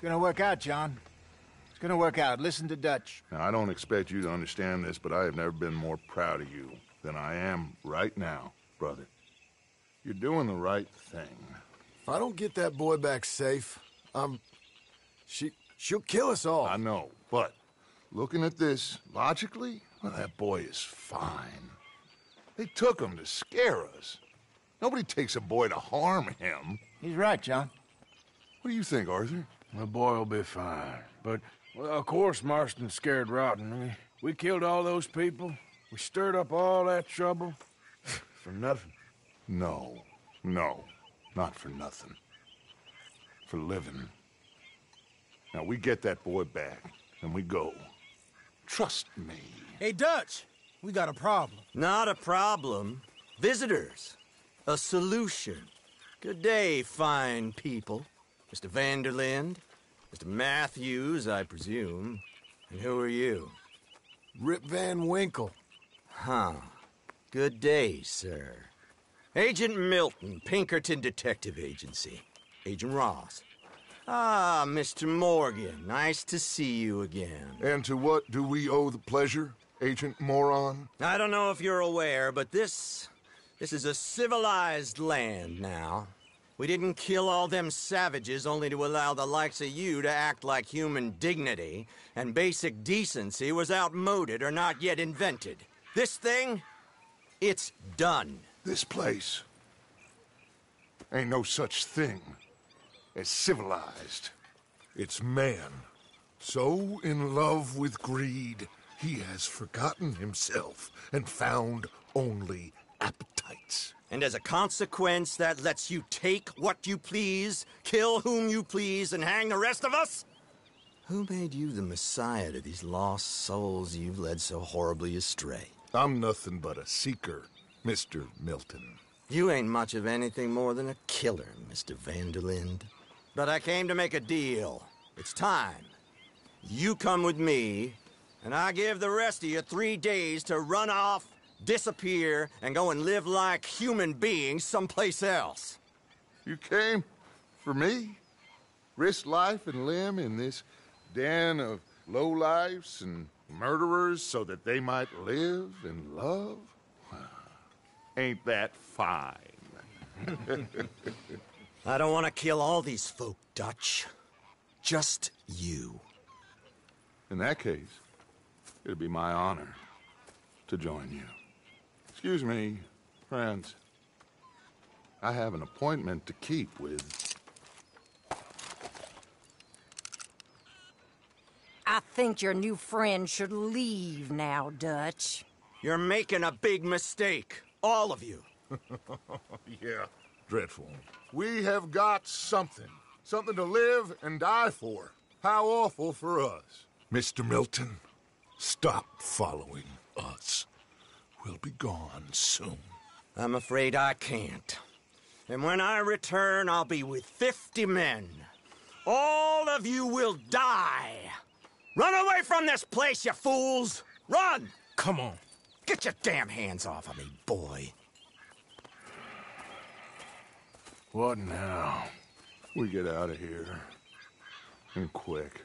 It's gonna work out, John. It's gonna work out. Listen to Dutch. Now, I don't expect you to understand this, but I have never been more proud of you than I am right now, brother. You're doing the right thing. If I don't get that boy back safe, she'll kill us all. I know, but looking at this logically, well, that boy is fine. They took him to scare us. Nobody takes a boy to harm him. He's right, John. What do you think, Arthur? The boy will be fine. But, well, of course Marston's scared rotten. We killed all those people. We stirred up all that trouble. For nothing. No, not for nothing. For living. Now, we get that boy back, and we go. Trust me. Hey, Dutch, we got a problem. Not a problem. Visitors. A solution. Good day, fine people. Mr. Vanderlind, Mr. Matthews, I presume. And who are you? Rip Van Winkle. Huh. Good day, sir. Agent Milton, Pinkerton Detective Agency. Agent Ross. Ah, Mr. Morgan, nice to see you again. And to what do we owe the pleasure, Agent Moron? I don't know if you're aware, but this is a civilized land now. We didn't kill all them savages only to allow the likes of you to act like human dignity and basic decency was outmoded or not yet invented. This thing, it's done. This place ain't no such thing as civilized. It's man, so in love with greed, he has forgotten himself and found only appetites. And as a consequence, that lets you take what you please, kill whom you please, and hang the rest of us? Who made you the messiah to these lost souls you've led so horribly astray? I'm nothing but a seeker, Mr. Milton. You ain't much of anything more than a killer, Mr. Vanderlind. But I came to make a deal. It's time. You come with me, and I give the rest of you 3 days to run off, disappear, and go and live like human beings someplace else. You came for me? Risk life and limb in this den of lowlifes and murderers so that they might live and love? Ain't that fine? I don't want to kill all these folk, Dutch. Just you. In that case, it'd be my honor to join you. Excuse me, friends. I have an appointment to keep with... I think your new friend should leave now, Dutch. You're making a big mistake. All of you. Yeah, dreadful. We have got something. Something to live and die for. How awful for us. Mr. Milton, stop following us. We'll be gone soon. I'm afraid I can't. And when I return, I'll be with 50 men. All of you will die. Run away from this place, you fools! Run! Come on. Get your damn hands off of me, boy. What now? We get out of here. And quick.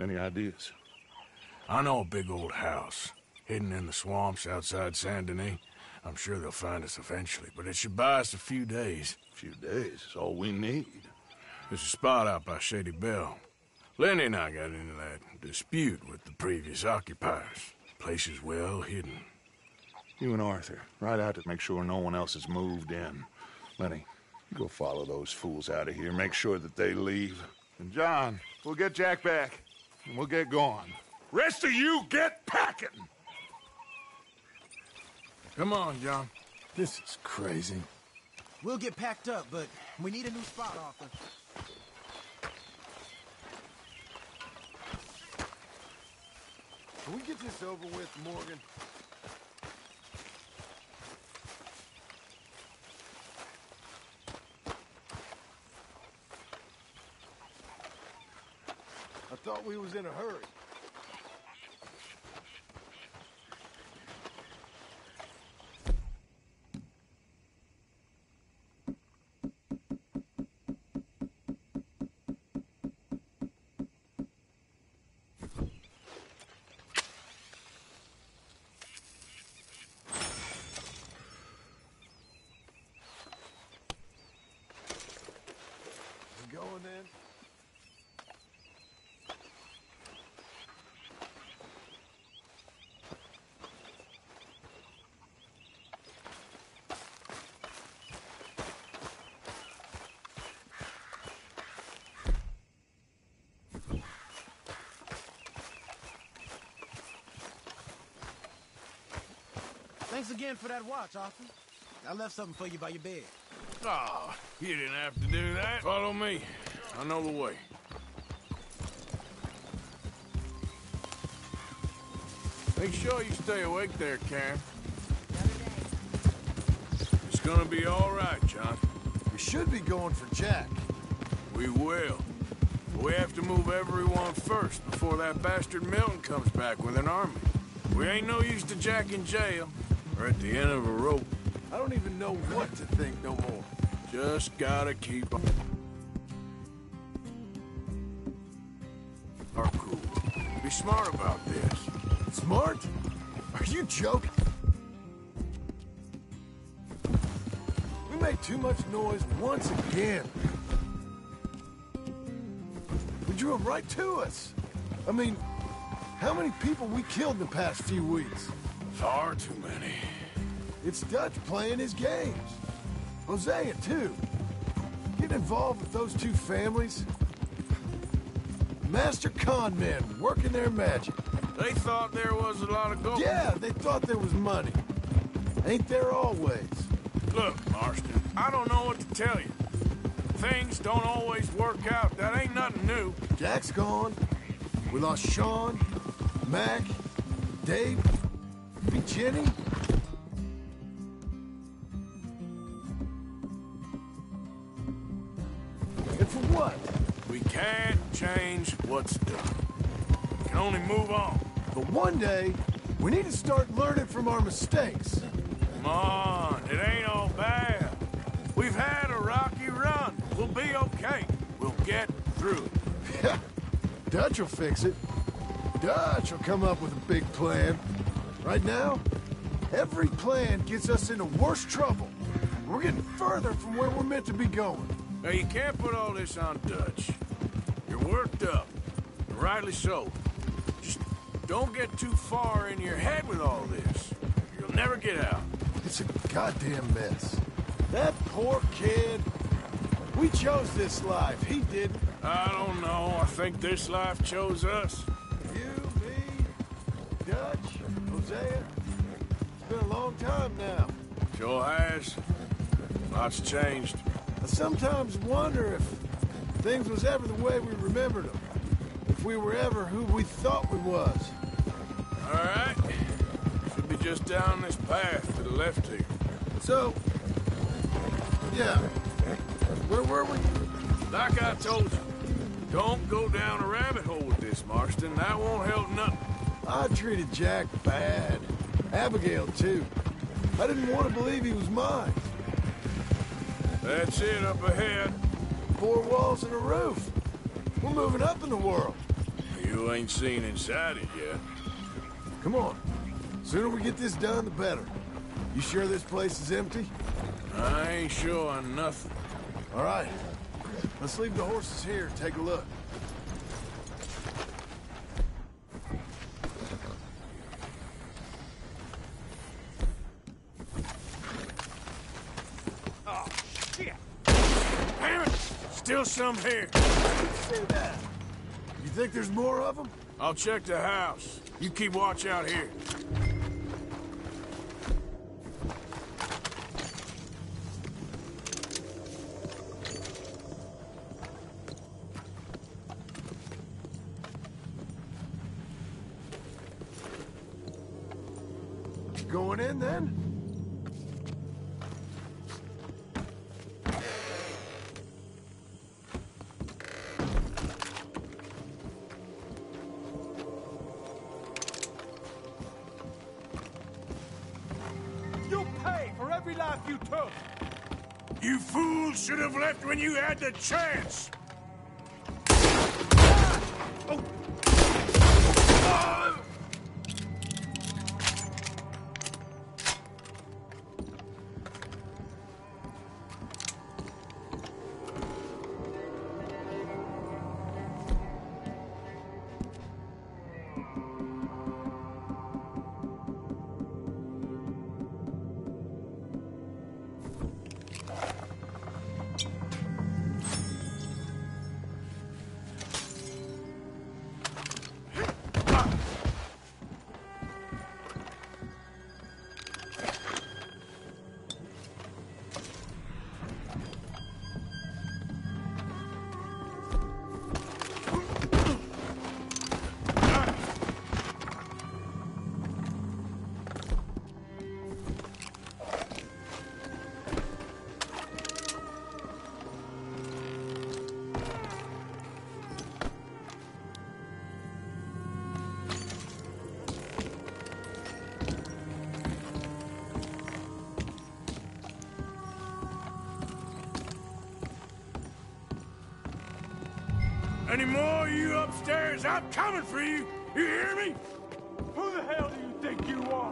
Any ideas? I know a big old house, hidden in the swamps outside Saint Denis. I'm sure they'll find us eventually, but it should buy us a few days. A few days is all we need. There's a spot out by Shady Bell. Lenny and I got into that dispute with the previous occupiers. The place is well hidden. You and Arthur, ride out to make sure no one else has moved in. Lenny, you go follow those fools out of here. Make sure that they leave. And John, we'll get Jack back, and we'll get going. Rest of you, get packing! Come on, John. This is crazy. We'll get packed up, but we need a new spot, Arthur. Can we get this over with, Morgan? I thought we was in a hurry. Thanks again for that watch, Arthur. I left something for you by your bed. Oh, you didn't have to do that. Follow me. I know the way. Make sure you stay awake there, Karen. It's gonna be all right, John. We should be going for Jack. We will. But we have to move everyone first before that bastard Milton comes back with an army. We ain't no use to Jack in jail or at the end of a rope. I don't even know what to think no more. Just gotta keep our cool. Be smart about this. Smart? Are you joking? We made too much noise once again. We drew them right to us. I mean, how many people we killed in the past few weeks? Far too many. It's Dutch playing his games. Hosea, too. Getting involved with those two families. Master con men working their magic. They thought there was a lot of gold. Yeah, they thought there was money. Ain't there always? Look, Marston, I don't know what to tell you. Things don't always work out. That ain't nothing new. Jack's gone. We lost Sean, Mac, Dave, Big Jenny. And for what? We can't change what's done. We can only move on. But one day, we need to start learning from our mistakes. Come on, it ain't all bad. We've had a rocky run. We'll be okay. We'll get through it. Yeah, Dutch will fix it. Dutch will come up with a big plan. Right now, every plan gets us into worse trouble. We're getting further from where we're meant to be going. Now, you can't put all this on Dutch. You're worked up, and rightly so. Just don't get too far in your head with all this. You'll never get out. It's a goddamn mess. That poor kid. We chose this life. He didn't. I don't know. I think this life chose us. You, me, Dutch, Hosea. It's been a long time now. Sure has. Lots changed. I sometimes wonder if things was ever the way we remembered them. If we were ever who we thought we was. All right. Should be just down this path to the left here. So, yeah. Where were we? Like I told you, don't go down a rabbit hole with this, Marston. That won't help nothing. I treated Jack bad. Abigail, too. I didn't want to believe he was mine. That's it up ahead. 4 walls and a roof. We're moving up in the world. You ain't seen inside it yet. Come on. Sooner we get this done, the better. You sure this place is empty? I ain't sure on nothing. All right. Let's leave the horses here and take a look. Oh, shit! Damn it! Still some here. See that? You think there's more of them? I'll check the house. You keep watch out here. Going in, then? You'll pay for every life you took. You fools should have left when you had the chance. Oh. Ah! Any more of you upstairs, I'm coming for you. You hear me? Who the hell do you think you are?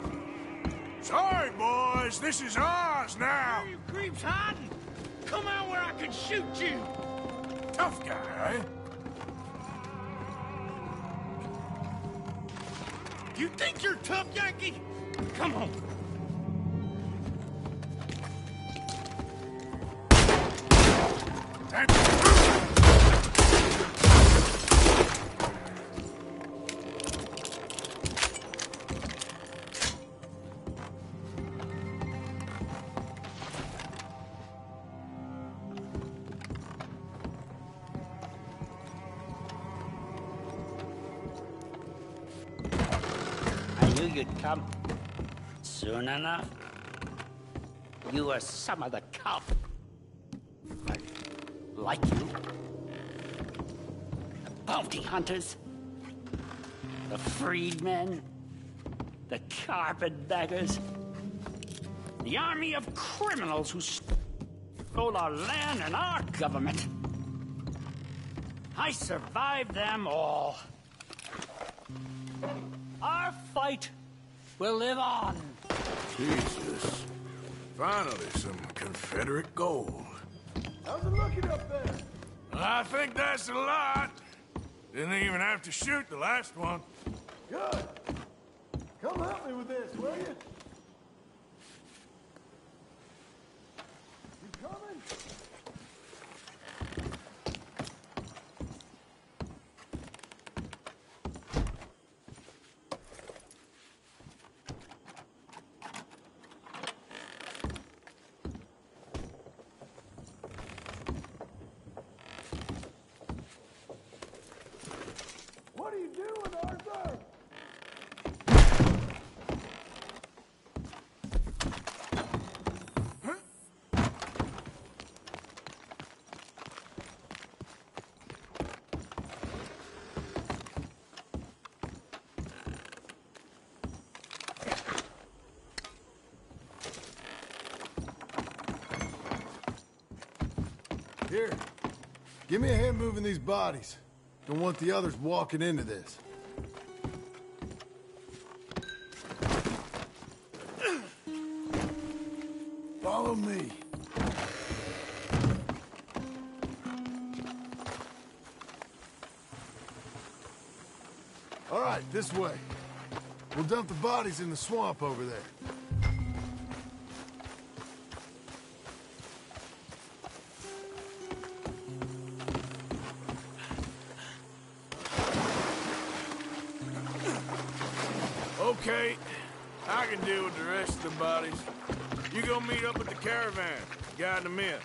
Sorry, boys. This is ours now. Where are you creeps hiding? Come out where I can shoot you. Tough guy, eh? You think you're tough, Yankee? Come on. I knew you'd come. Soon enough. You were some of the cop. Like you. The bounty hunters. The freedmen. The carpetbaggers. The army of criminals who stole our land and our government. I survived them all. Our fight will live on. Jesus. Finally, some Confederate gold. How's it looking up there? I think that's a lot. Didn't even have to shoot the last one. Good. Come help me with this, will you? You coming? What are you doing, Arthur? Here, give me a hand moving these bodies. Don't want the others walking into this. Follow me. All right, this way. We'll dump the bodies in the swamp over there. Okay, I can deal with the rest of the bodies. You go meet up with the caravan, guide them in.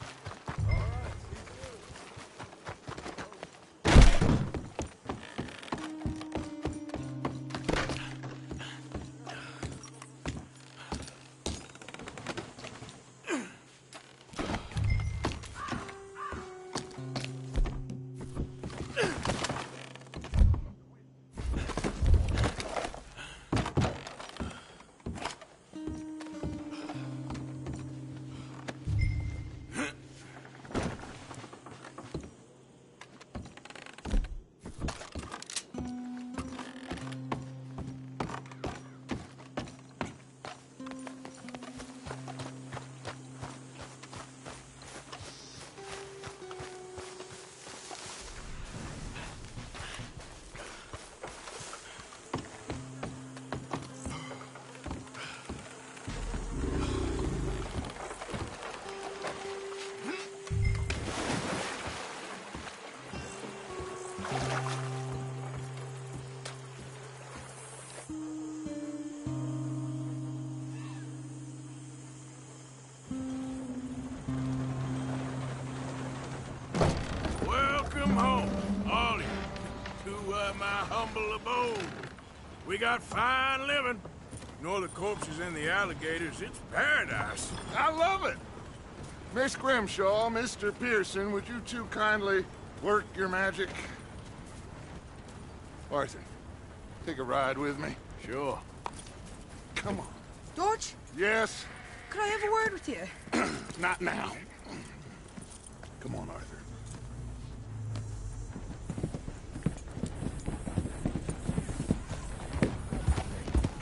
Welcome home, all of you, to my humble abode. We got fine living. Ignore the corpses and the alligators. It's paradise. I love it. Miss Grimshaw, Mr. Pearson, would you two kindly work your magic? Arthur, take a ride with me. Sure. Come on. George, Yes? could I have a word with you? Not now. Come on, Arthur.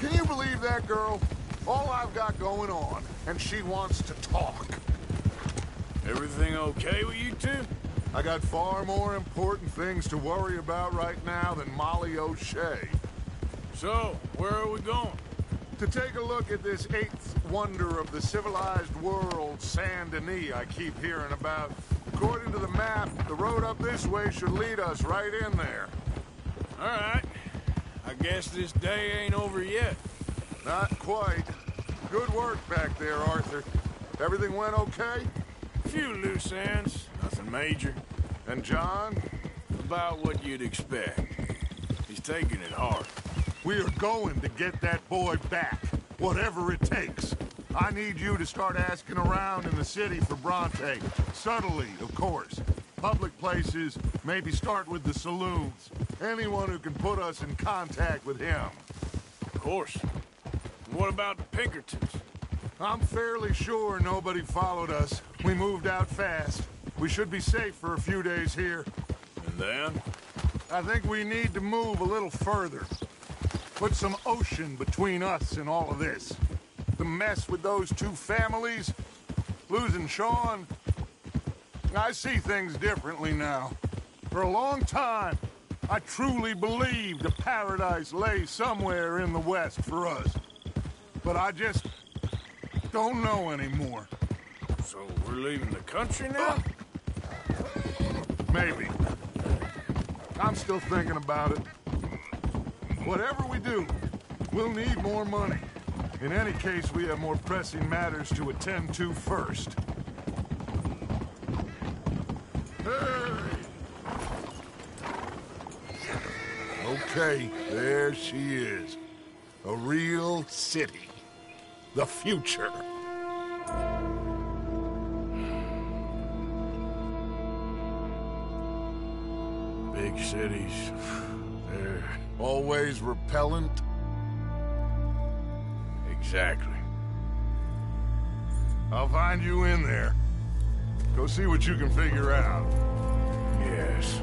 Can you believe that, girl? All I've got going on, and she wants to talk. Everything okay with you two? I got far more important things to worry about right now than Molly O'Shea. So, where are we going? To take a look at this eighth wonder of the civilized world, Saint Denis, I keep hearing about. According to the map, the road up this way should lead us right in there. All right. I guess this day ain't over yet. Not quite. Good work back there, Arthur. Everything went okay? Few loose ends, nothing major. And John? About what you'd expect. He's taking it hard. We are going to get that boy back, whatever it takes. I need you to start asking around in the city for Bronte. Subtly, of course. Public places, maybe start with the saloons. Anyone who can put us in contact with him. Of course. What about the Pinkertons? I'm fairly sure nobody followed us. We moved out fast. We should be safe for a few days here. And then? I think we need to move a little further. Put some ocean between us and all of this. The mess with those two families, losing Sean. I see things differently now. For a long time, I truly believed a paradise lay somewhere in the West for us. But I just don't know anymore. So we're leaving the country now? Maybe. I'm still thinking about it. Whatever we do, we'll need more money. In any case, we have more pressing matters to attend to first. Okay, there she is. A real city. The future. Big cities. They're... Always repellent? Exactly. I'll find you in there. Go see what you can figure out. Yes.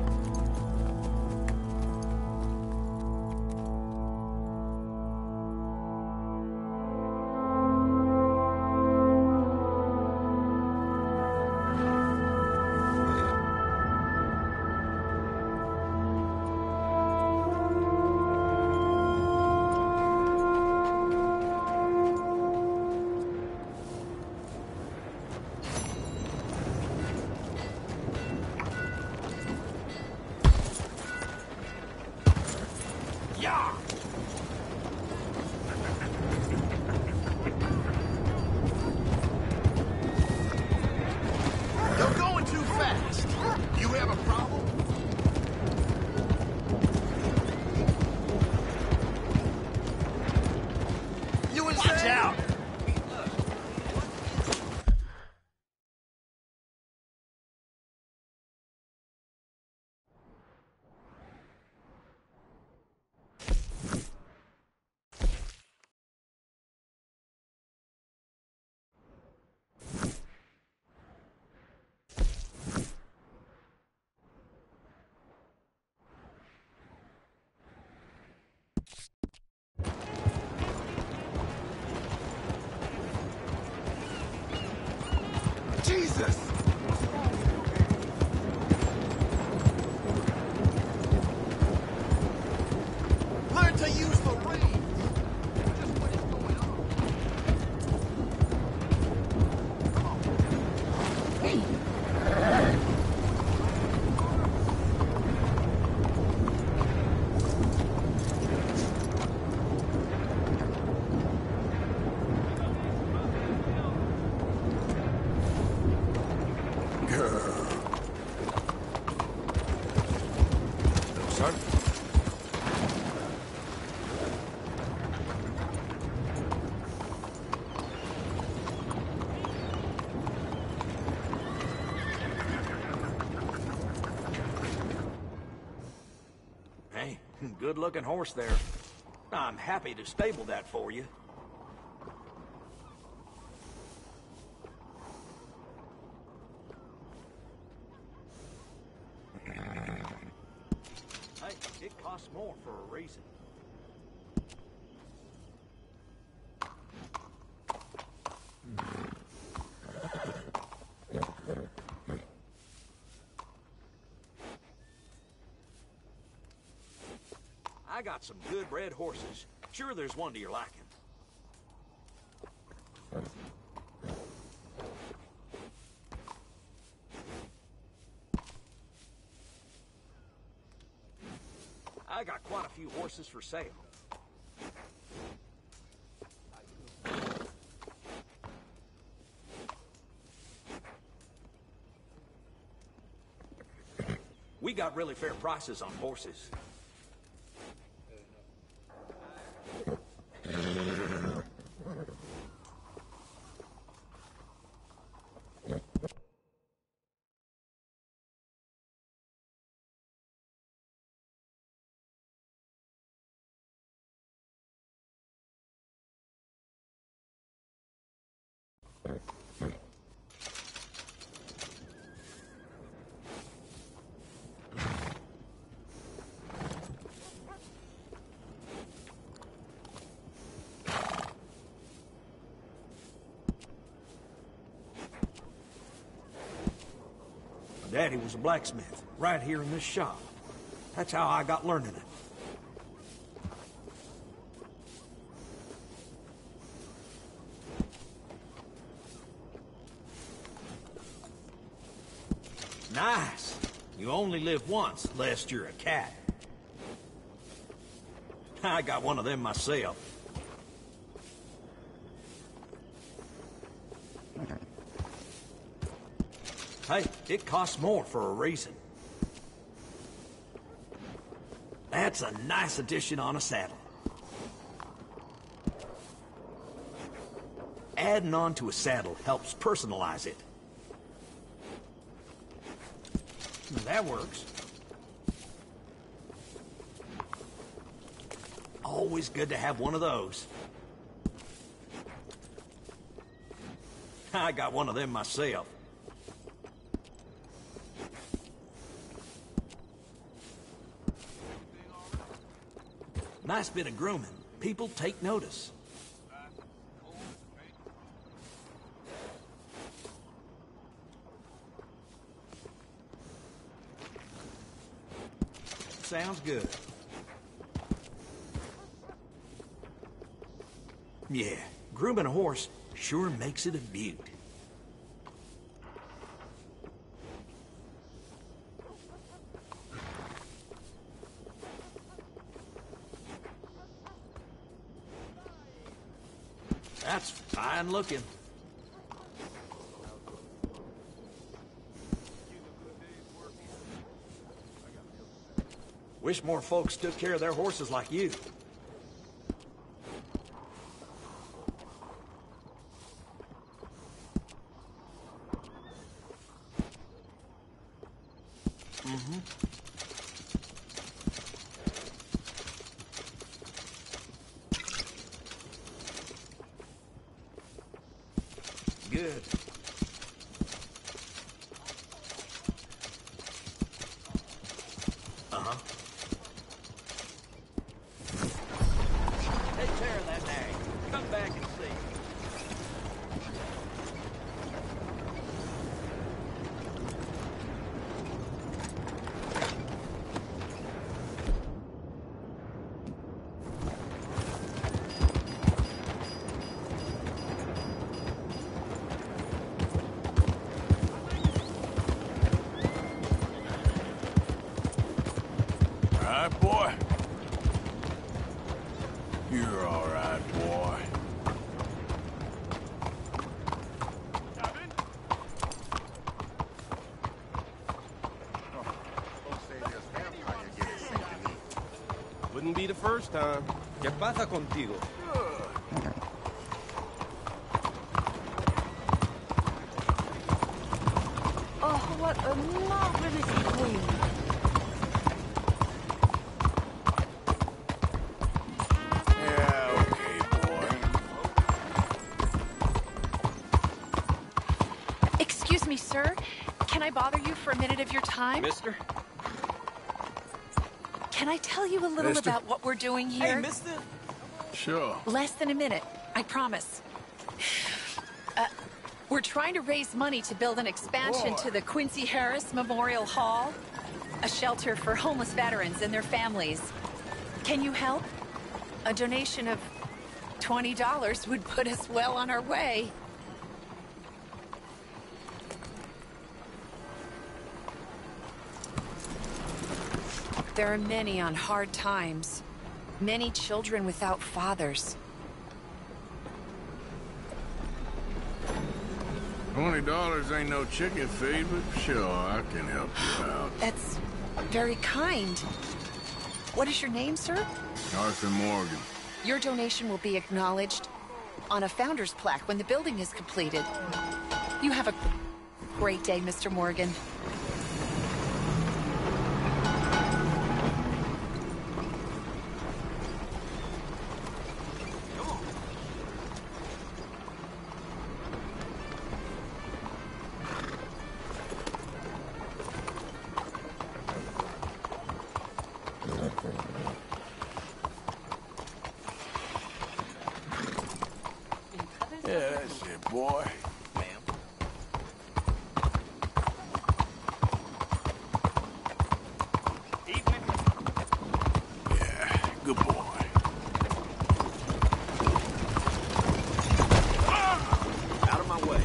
You're going too fast. You have a problem? You insane? Watch out! Jesus! Learn to use the reins. Just what is going on? Son? Hey, good-looking horse there. I'm happy to stable that for you. Hey, it costs more for a reason. I got some good bred horses. Sure there's one to your liking. I got quite a few horses for sale. We got really fair prices on horses. Daddy was a blacksmith, right here in this shop. That's how I got learning it. Nice. You only live once, lest you're a cat. I got one of them myself. Hey, it costs more for a reason. That's a nice addition on a saddle. Adding on to a saddle helps personalize it. That works. Always good to have one of those. I got one of them myself. Nice bit of grooming. People take notice. Sounds good. Yeah, grooming a horse sure makes it a beaut. That's fine looking. Wish more folks took care of their horses like you. Good. Take care of that nag. Come back and see. Boy. You're all right, boy. Wouldn't be the first time. ¿Qué pasa contigo? Oh, what a marvelous queen. Excuse me, sir. Can I bother you for a minute of your time? Mister? Can I tell you a little Mister? about what we're doing here? Hey, mister. Sure. Less than a minute, I promise. We're trying to raise money to build an expansion to the Quincy Harris Memorial Hall, a shelter for homeless veterans and their families. Can you help? A donation of $20 would put us well on our way. There are many on hard times. Many children without fathers. $20 ain't no chicken feed, but sure, I can help you out. That's very kind. What is your name, sir? Arthur Morgan. Your donation will be acknowledged on a founder's plaque when the building is completed. You have a great day, Mr. Morgan. Yeah, that's it, boy. Yeah, good boy. Out of my way.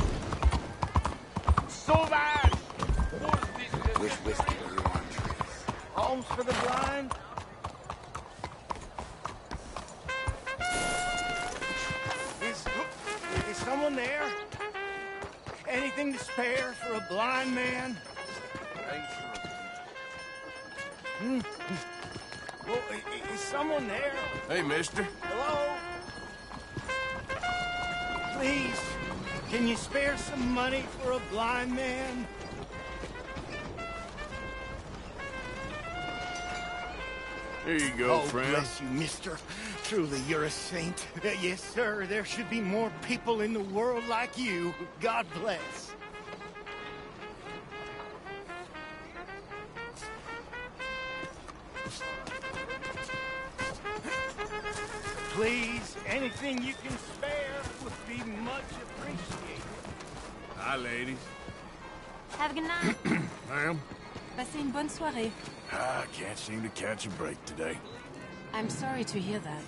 Sauvage! Which whiskey do you want? Homes for the blind? Is someone there? Anything to spare for a blind man? Well, is someone there? Hey, mister. Hello? Please, can you spare some money for a blind man? Here you go, Oh, friend. bless you, mister. Truly, you're a saint. Yes, sir. There should be more people in the world like you. God bless. Please, anything you can spare would be much appreciated. Hi, ladies. Have a good night. Ma'am? Passez une bonne soirée. I can't seem to catch a break today. I'm sorry to hear that.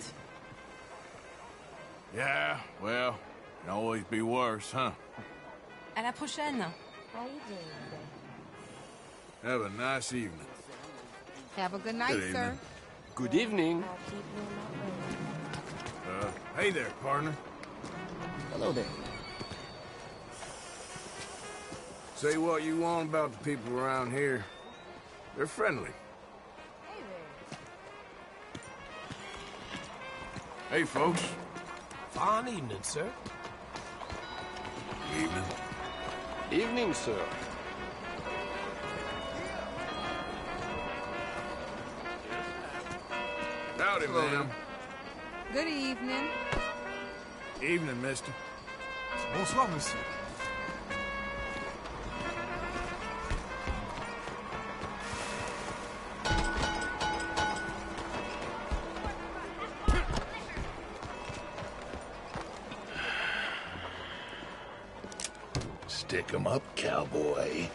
Yeah, well, can always be worse, huh? À la prochaine. Have a nice evening. Have a good night, Good sir. evening. Good evening. Hey there, partner. Hello there. Say what you want about the people around here. They're friendly. Hey, folks. Fine evening, sir. Evening. Evening, sir. Howdy, ma'am. Good evening. Evening, mister. Bonsoir, monsieur. Stick 'em up, cowboy.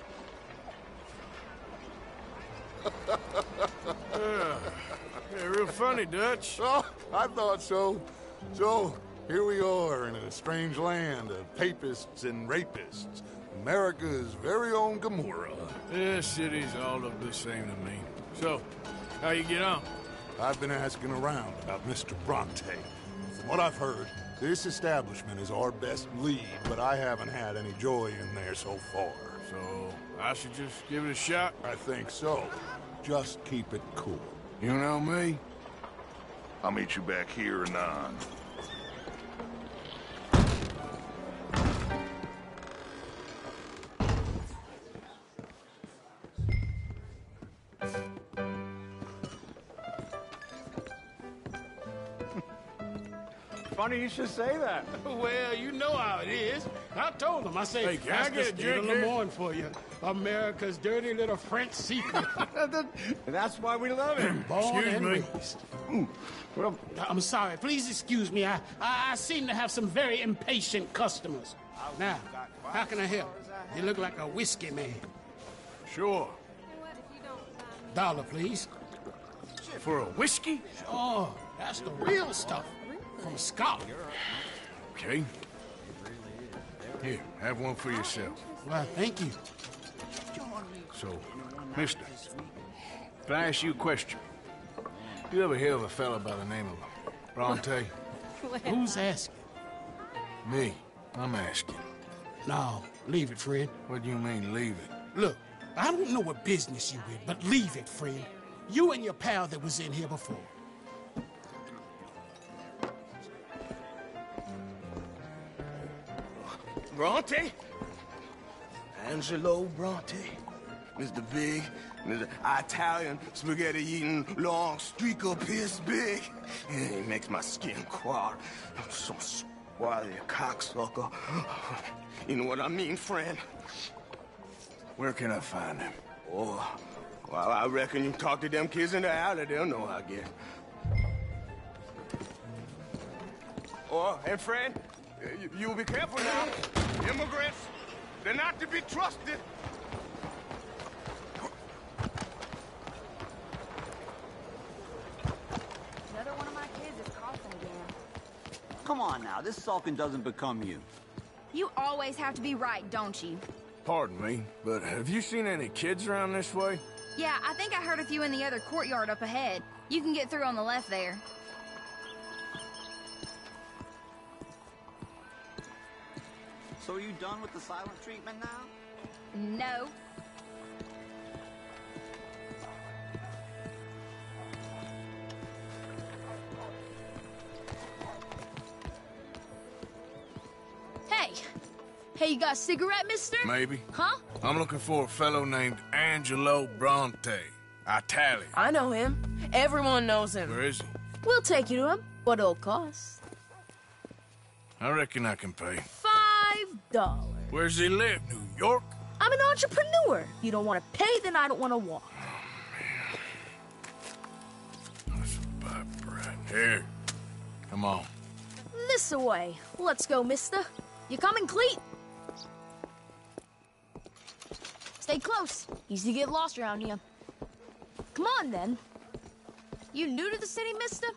Yeah, real funny, Dutch. Oh, I thought so. So, here we are in a strange land of papists and rapists. America's very own Gomorrah. This city's all look the same to me. So, how you get on? I've been asking around about Mr. Bronte. From what I've heard, this establishment is our best lead, but I haven't had any joy in there so far. So, I should just give it a shot? I think so. Just keep it cool. You know me? I'll meet you back here anon. Funny you should say that. Well, you know how it is. I told them. I said, Hey, can I get a drink in here? Lemoyne for you. America's dirty little French secret. That's why we love him. Born Excuse and me. raised. Well, I'm sorry. Please excuse me. I seem to have some very impatient customers. Now, how can I help? You look like a whiskey man. Sure. $1, please. For a whiskey? Oh, that's the real stuff. From Scotland. Okay. Here, have one for yourself. Well, thank you. So, mister, can I ask you a question? You ever hear of a fella by the name of Bronte? Who's asking? Me. I'm asking. No, leave it, friend. What do you mean, leave it? Look, I don't know what business you in, but leave it, friend. You and your pal that was in here before. Bronte? Angelo Bronte. Mr. Big, Mr. Italian, spaghetti-eating, long streaker piss big. He makes my skin crawl. I'm so swarthy, a cocksucker. You know what I mean, friend? Where can I find him? Oh, well, I reckon you talk to them kids in the alley, they'll know, I guess. Oh, and friend, you be careful now. Immigrants, they're not to be trusted. Another one of my kids is coughing again. Come on now, this sulking doesn't become you. You always have to be right, don't you? Pardon me, but have you seen any kids around this way? Yeah, I think I heard a few in the other courtyard up ahead. You can get through on the left there. So are you done with the silent treatment now? No. Hey, you got a cigarette, mister? Maybe. Huh? I'm looking for a fellow named Angelo Bronte. Italian. I know him. Everyone knows him. Where is he? We'll take you to him. What it'll cost? I reckon I can pay. $5. Where's he live? New York? I'm an entrepreneur. You don't want to pay, then I don't want to walk. That's a bad brat. Here. Come on. This away. Let's go, mister. You coming, Cleet? Stay close. Easy to get lost around here. Come on, then. You new to the city, mister?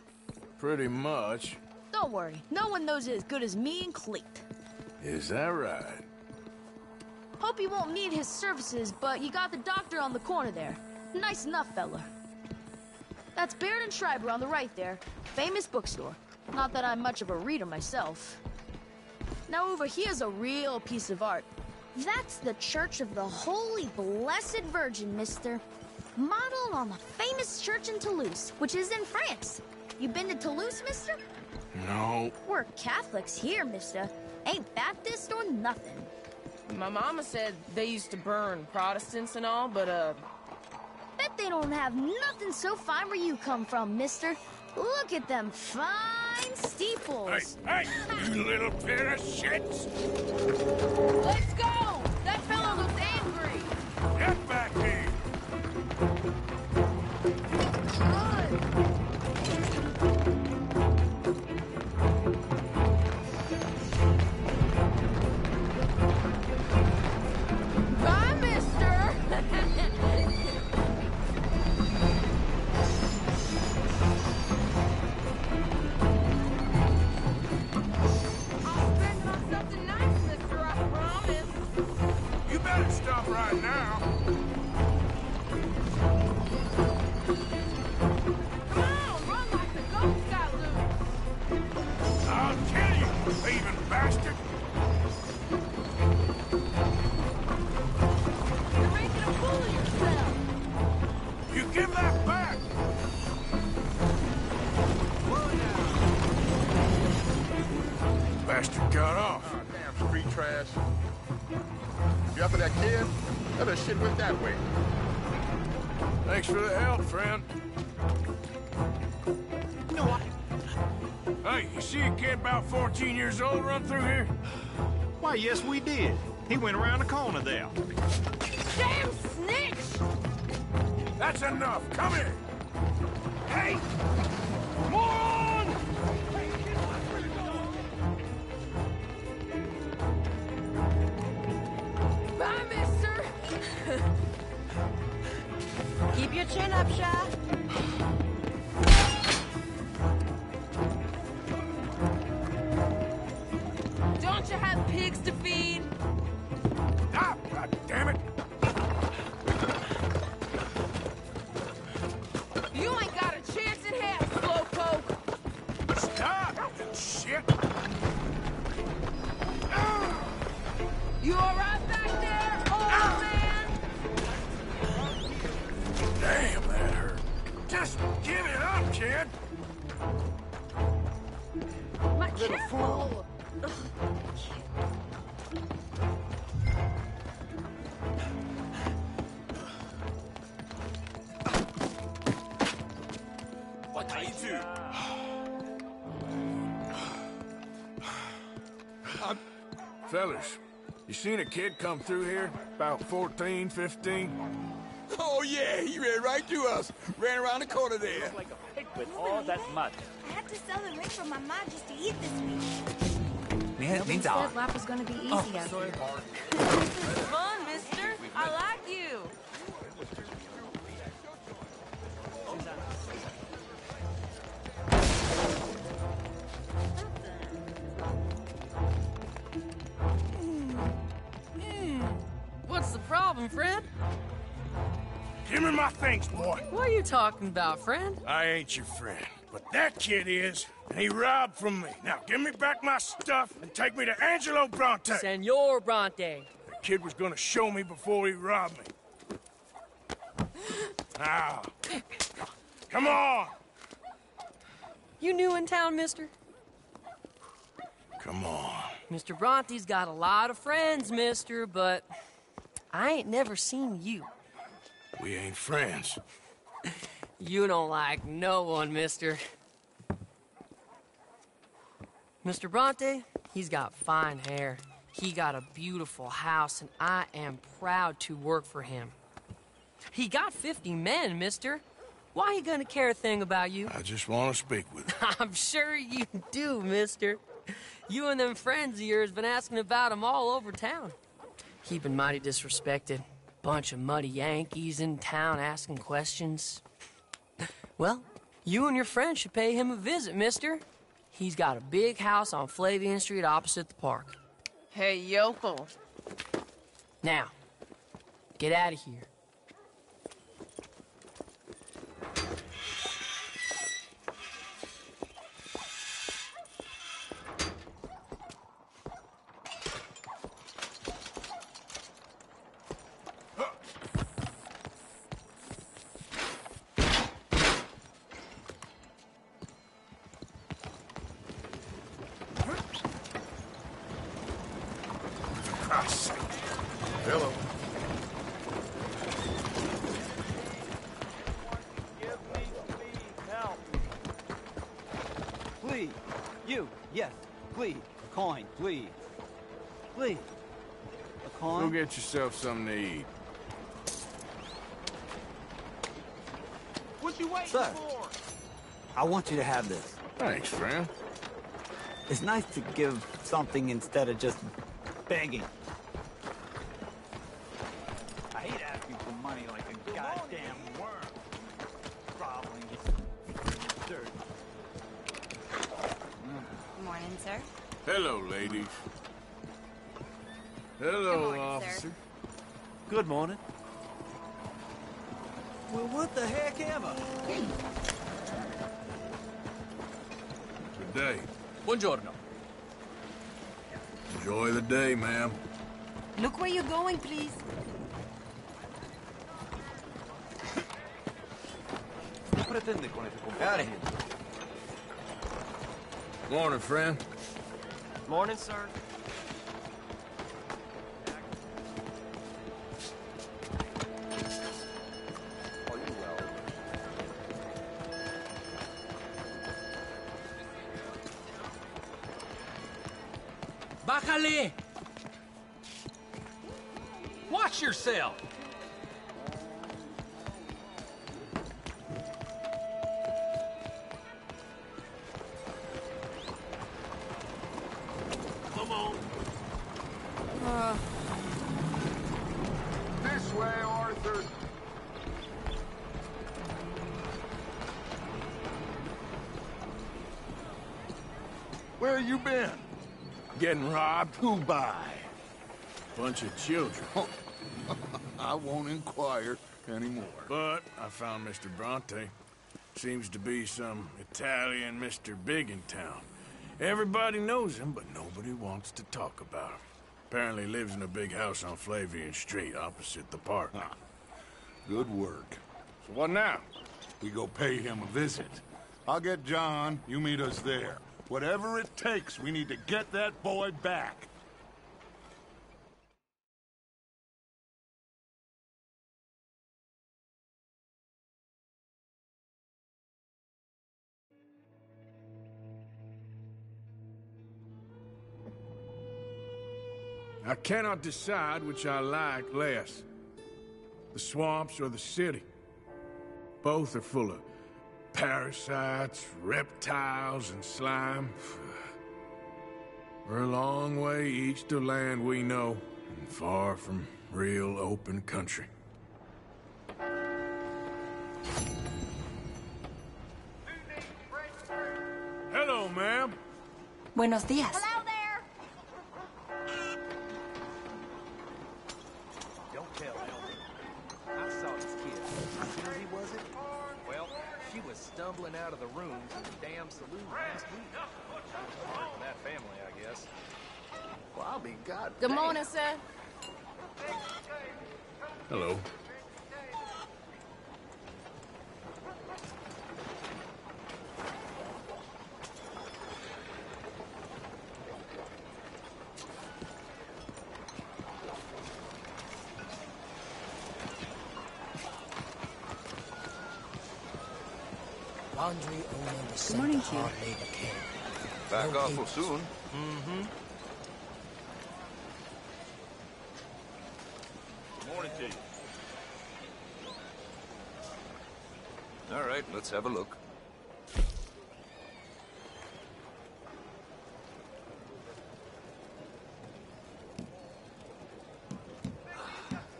Pretty much. Don't worry. No one knows it as good as me and Cleet. Is that right? Hope you won't need his services, but you got the doctor on the corner there. Nice enough fella. That's Baird and Schreiber on the right there. Famous bookstore. Not that I'm much of a reader myself. Now over here's a real piece of art. That's the Church of the Holy Blessed Virgin, mister. Modeled on the famous church in Toulouse, which is in France. You been to Toulouse, mister? No. We're Catholics here, mister. Ain't Baptist or nothing. My mama said they used to burn Protestants and all, but, Bet they don't have nothing so fine where you come from, mister. Look at them fine steeples. Hey, you little pair of shits! Let's go! That fellow looks angry! Get back here! Bye, mister! You better stop right now. Come on, run like the ghost got loose! I'll kill you, thieving bastard! You're making a fool of yourself! You give that back! Bastard got off. Oh, damn street trash. You after that kid? That shit went that way. Thanks for the help, friend. No, Hey, you see a kid about 14 years old run through here? Why, yes, we did. He went around the corner there. Damn snitch! That's enough. Come here. Hey! Moron! Bye, mister! Keep your chin up, Shy. Don't you have pigs to feed? Stop, God damn it! You ain't got a chance in hell, slowpoke. Stop! Shit! You all right back there, old man? Damn, that hurt. Just give it up, kid! My careful! What are you doing? Fellas, you seen a kid come through here? About 14, 15? Oh, yeah, he ran right to us. Ran around the corner there. Like a pig with all that mud. I had to sell the ring for my mom just to eat this week. Nobody said life was gonna be easy out here. This is fun, mister. I like you. What's the problem, friend? Give me my things, boy. What are you talking about, friend? I ain't your friend, but that kid is, and he robbed from me. Now, give me back my stuff and take me to Angelo Bronte. Senor Bronte. The kid was gonna show me before he robbed me. Now, come on. You new in town, mister? Come on. Mr. Bronte's got a lot of friends, mister, but I ain't never seen you. We ain't friends. You don't like no one, mister. Mr. Bronte, he's got fine hair. He got a beautiful house, and I am proud to work for him. He got 50 men, mister. Why he gonna care a thing about you? I just want to speak with you. I'm sure you do, mister. You and them friends of yours been asking about him all over town. He been mighty disrespected. Bunch of muddy Yankees in town asking questions. Well, you and your friend should pay him a visit, mister. He's got a big house on Flavian Street opposite the park. Hey, yokel. Now, get out of here. Hello. Please. You. Yes. Please. A coin, please. Please. A coin? Go get yourself something to eat. What you waiting for? I want you to have this. Thanks, friend. It's nice to give something instead of just begging. I hate asking for money like a goddamn worm. Groveling dirt. Morning, sir. Hello, ladies. Hello, Good morning, officer. sir. Good morning. Well, what the heck am I? Good day. Buongiorno. Enjoy the day, ma'am. Look where you're going, please. ¿Qué pretende con ese compadre? Morning, friend. Morning, sir. Bájale! Watch yourself! Come on. This way, Arthur. Where you been? Getting robbed? Who by? Bunch of children. I won't inquire anymore. But I found Mr. Bronte. Seems to be some Italian Mr. Big in town. Everybody knows him, but nobody wants to talk about him. Apparently lives in a big house on Flavian Street, opposite the park. Good work. So what now? We go pay him a visit. I'll get John, you meet us there. Whatever it takes, we need to get that boy back. I cannot decide which I like less. The swamps or the city. Both are full of parasites, reptiles, and slime. We're a long way east of land we know, and far from real open country. Hello, ma'am. Buenos días. Hello there. Don't tell Elmer. I saw this kid. How busy was it? Well, she was stumbling out of the rooms in the damn saloon last week. Hard for that family, I guess. Well, I'll be god. Good morning, sir. Hello. Good morning, Q. Back awful soon. Mm-hmm. Good morning to you. All right, let's have a look.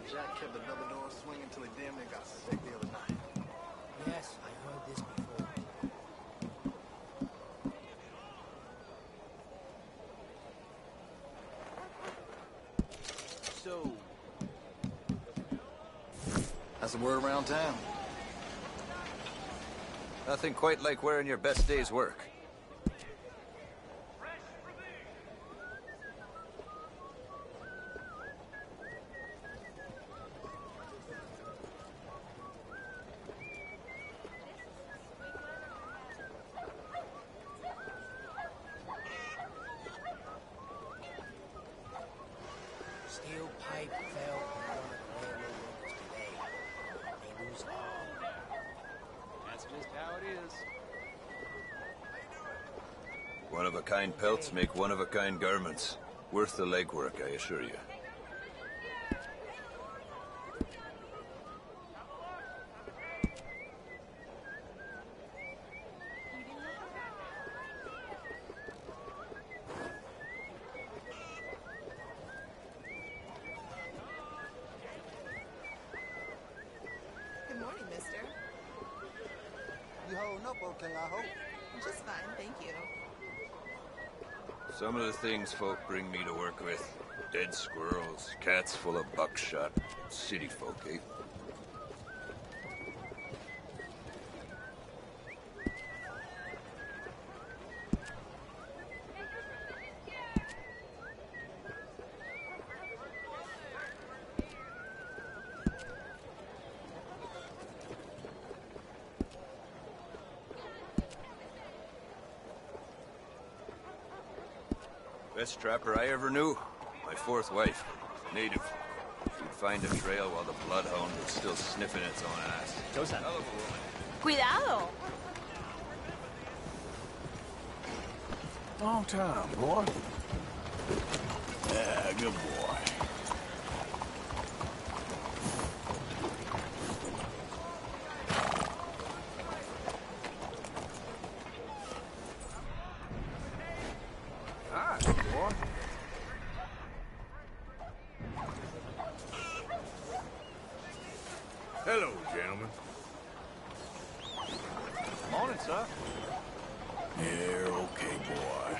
Jack kept the double door swinging till he damn near got sick the other night. Yes, I heard this before. So, That's the word around town. Nothing quite like wearing your best day's work. Steel pipe fell on one of the railroad workers today. They lose all. that's just how it is. One-of-a-kind pelts make one-of-a-kind garments. Worth the legwork, I assure you. Good morning, mister. You holding up okay, I hope? Just fine, thank you. Some of the things folk bring me to work with. Dead squirrels, cats full of buckshot. City folk, eh? Best trapper I ever knew. My fourth wife. Native. She'd find a trail while the bloodhound was still sniffing its own ass. Tosan. Hell of a woman. Cuidado. Long time, boy. Yeah, good boy. Nice, boy. Hello, gentlemen. Morning, sir. Yeah, okay, boy.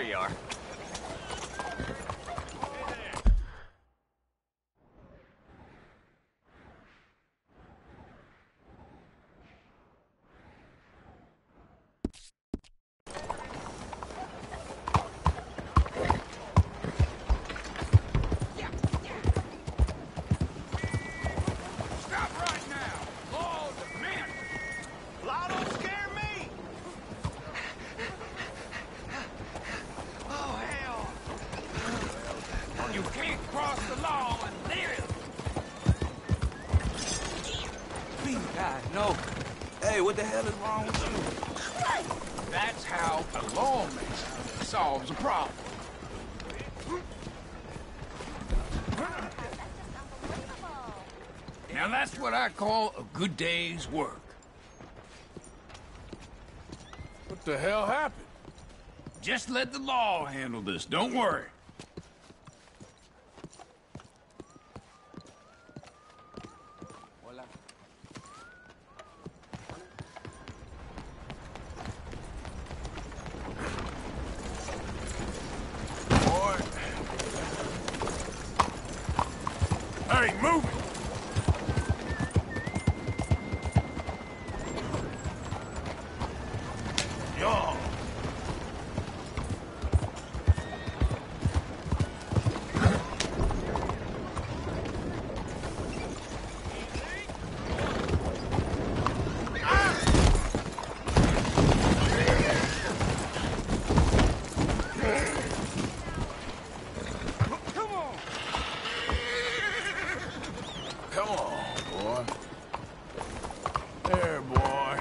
you are. No. Hey, what the hell is wrong with you? That's how a lawmaker solves a problem. Now that's what I call a good day's work. What the hell happened? Just let the law handle this, don't worry. Hey, move it! Yo! Come on, boy. There, boy.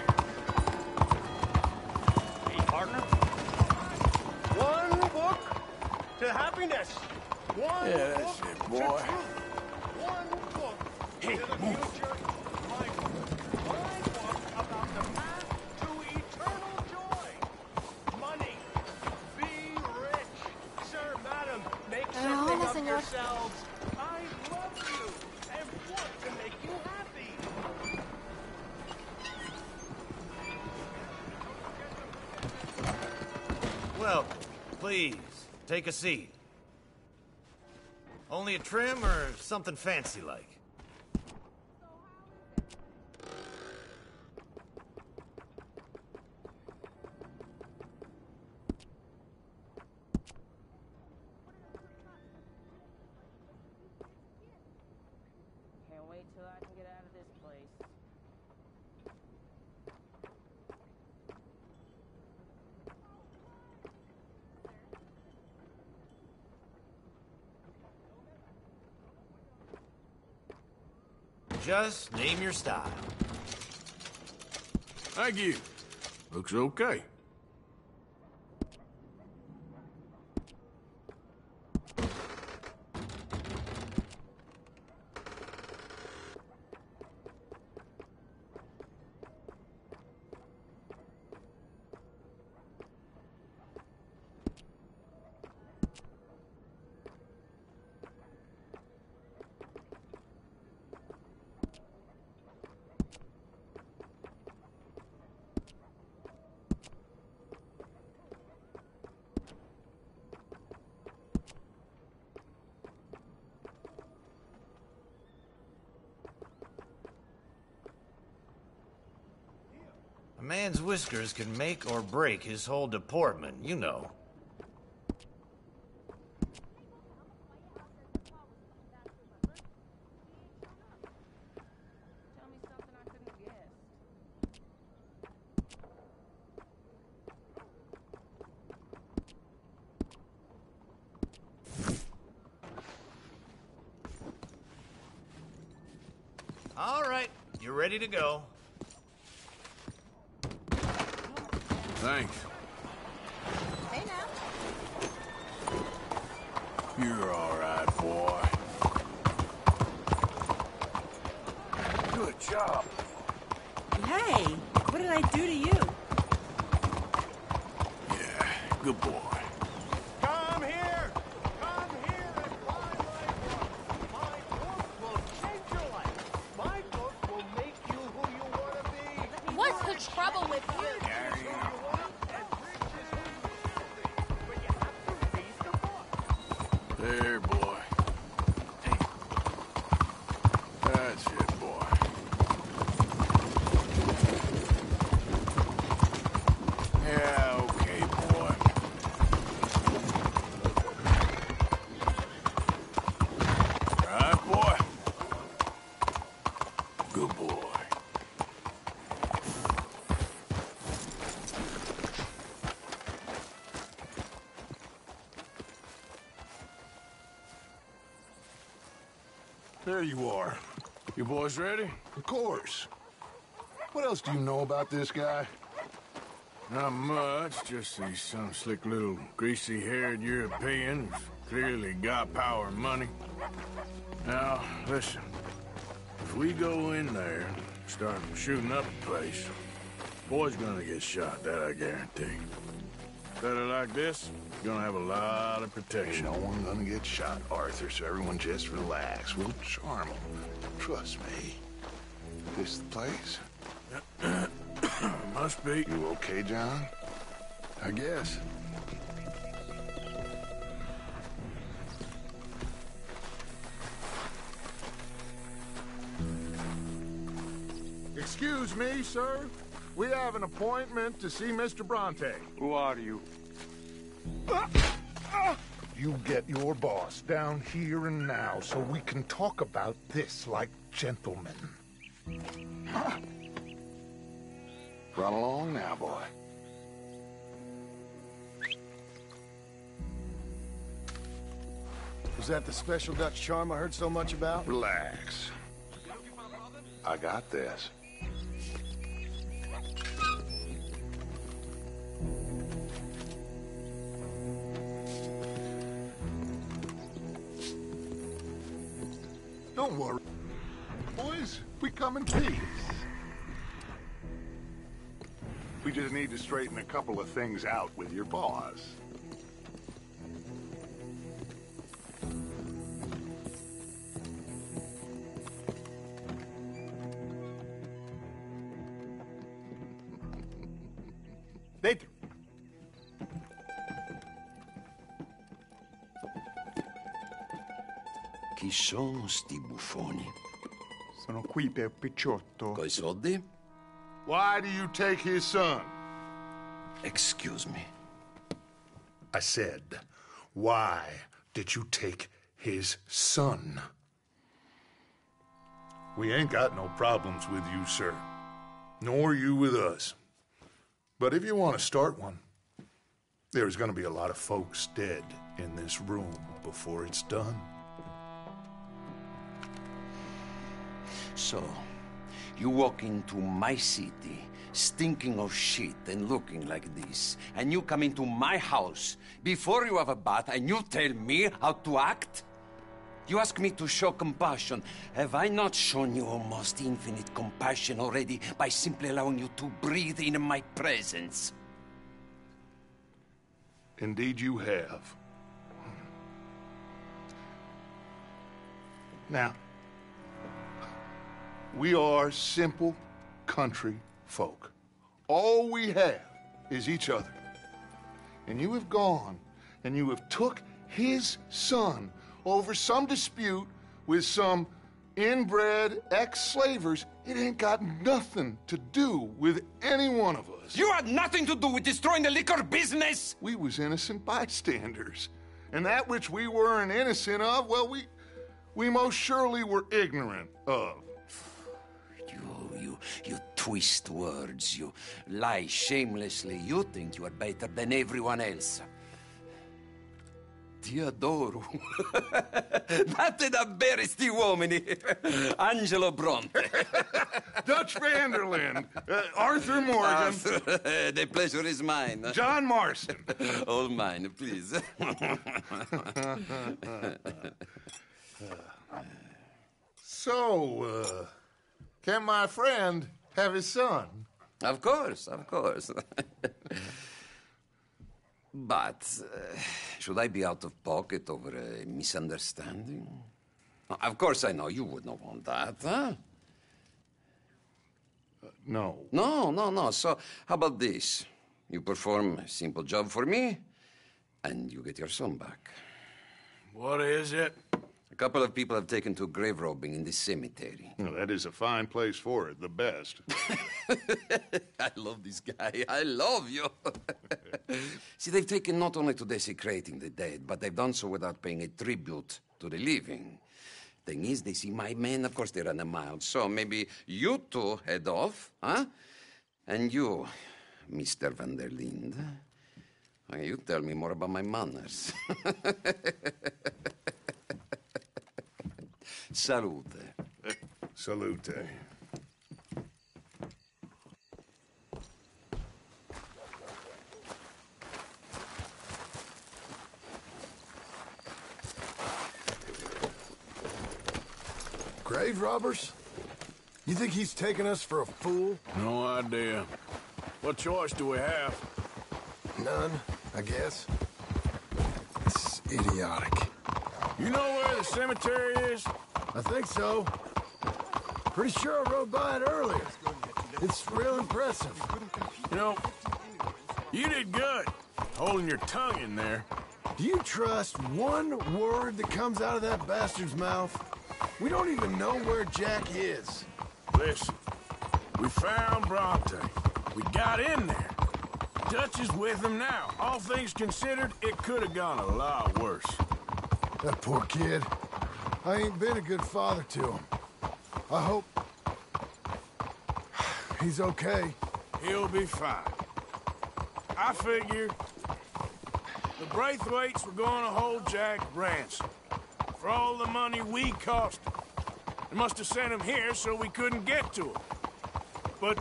Hey, partner. One book to happiness. One Yeah, that's book it, boy. to truth. One book Hey, to the move. future. My book about the path to eternal joy. Money. Be rich. Sir, madam, make something hola, of señor. yourselves. I love you and want to make you happy. Well, please, take a seat. Only a trim or something fancy like? Can't wait till I can get out of this place. Just name your style. Thank you. Looks okay. A man's whiskers can make or break his whole deportment, you know. Tell me something I couldn't guess. All right, you're ready to go. Thanks. Hey now. You're all right, boy. Good job. Hey, what did I do to you? Yeah, good boy. Come here! Come here and buy my book! My book will change your life! My book will make you who you want to be! What's the trouble with you? Rich is who you want, and rich is who you will be. When you have Good boy. There you are. You boys ready? Of course. What else do you know about this guy? Not much, just he's some slick little greasy-haired European who's clearly got power and money. Now, listen. If we go in there and start shooting up the place, boy's gonna get shot, that I guarantee. Better like this, you're gonna have a lot of protection. Ain't no one gonna get shot, Arthur, so everyone just relax. We'll charm them. Trust me. This the place? Must be. You okay, John? I guess. Excuse me, sir. We have an appointment to see Mr. Bronte. Who are you? You get your boss down here and now so we can talk about this like gentlemen. Run along now, boy. Was that the special Dutch charm I heard so much about? Relax. I got this. Don't worry, boys. We come in peace. We just need to straighten a couple of things out with your boss. Dentro. Chi sono sti buffoni? Sono qui per Picciotto. Coi soldi? Why do you take his son? Excuse me. I said, why did you take his son? We ain't got no problems with you, sir. Nor you with us. But if you want to start one, there's going to be a lot of folks dead in this room before it's done. So, you walk into my city, stinking of shit and looking like this, and you come into my house before you have a bath and you tell me how to act? You ask me to show compassion. Have I not shown you almost infinite compassion already by simply allowing you to breathe in my presence? Indeed you have. Now, we are simple country folk. All we have is each other. And you have gone and you have took his son over some dispute with some inbred ex-slavers. It ain't got nothing to do with any one of us. You had nothing to do with destroying the liquor business! We was innocent bystanders. And that which we weren't innocent of, well, we most surely were ignorant of. You twist words, you lie shamelessly. You think you are better than everyone else. Ti adoro. Date davvero sti uomini. Angelo Bronte. Dutch Vanderland. Arthur Morgan. The pleasure is mine. John Marston. All mine, please. So, can my friend have his son? Of course, of course. But, should I be out of pocket over a misunderstanding? Of course I know you would not want that, huh? No. No. So, how about this? You perform a simple job for me, and you get your son back. What is it? A couple of people have taken to grave robbing in this cemetery. Well, that is a fine place for it, the best. I love this guy. I love you. See, they've taken not only to desecrating the dead, but they've done so without paying a tribute to the living. Thing is, they see my men, of course they run a mile. So maybe you two head off, huh? And you, Mr. Van der Linde, you tell me more about my manners. Salute. Salute. Grave robbers? You think he's taking us for a fool? No idea. What choice do we have? None, I guess. It's idiotic. You know where the cemetery is? I think so. Pretty sure I rode by it earlier. It's real impressive. You know, you did good, holding your tongue in there. Do you trust one word that comes out of that bastard's mouth? We don't even know where Jack is. Listen, we found Bronte. We got in there. Dutch is with him now. All things considered, it could have gone a lot worse. That poor kid. I ain't been a good father to him. I hope he's okay. He'll be fine. I figure the Braithwaites were going to hold Jack ransom for all the money we cost him. They must have sent him here so we couldn't get to him. But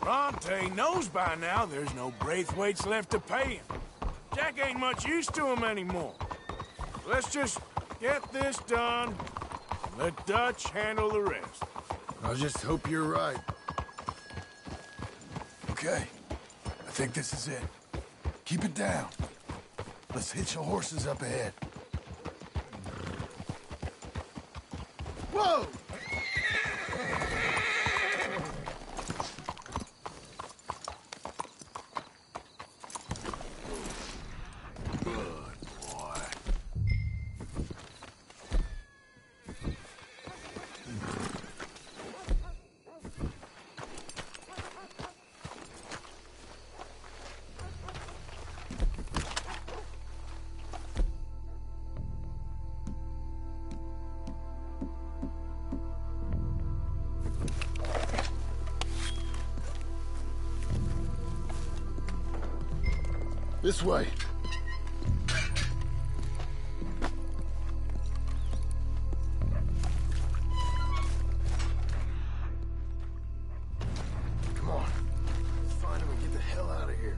Bronte knows by now there's no Braithwaites left to pay him. Jack ain't much use to him anymore. Let's just get this done. Let Dutch handle the rest. I just hope you're right. Okay. I think this is it. Keep it down. Let's hitch the horses up ahead. Whoa! This way. Come on. Let's find him and get the hell out of here.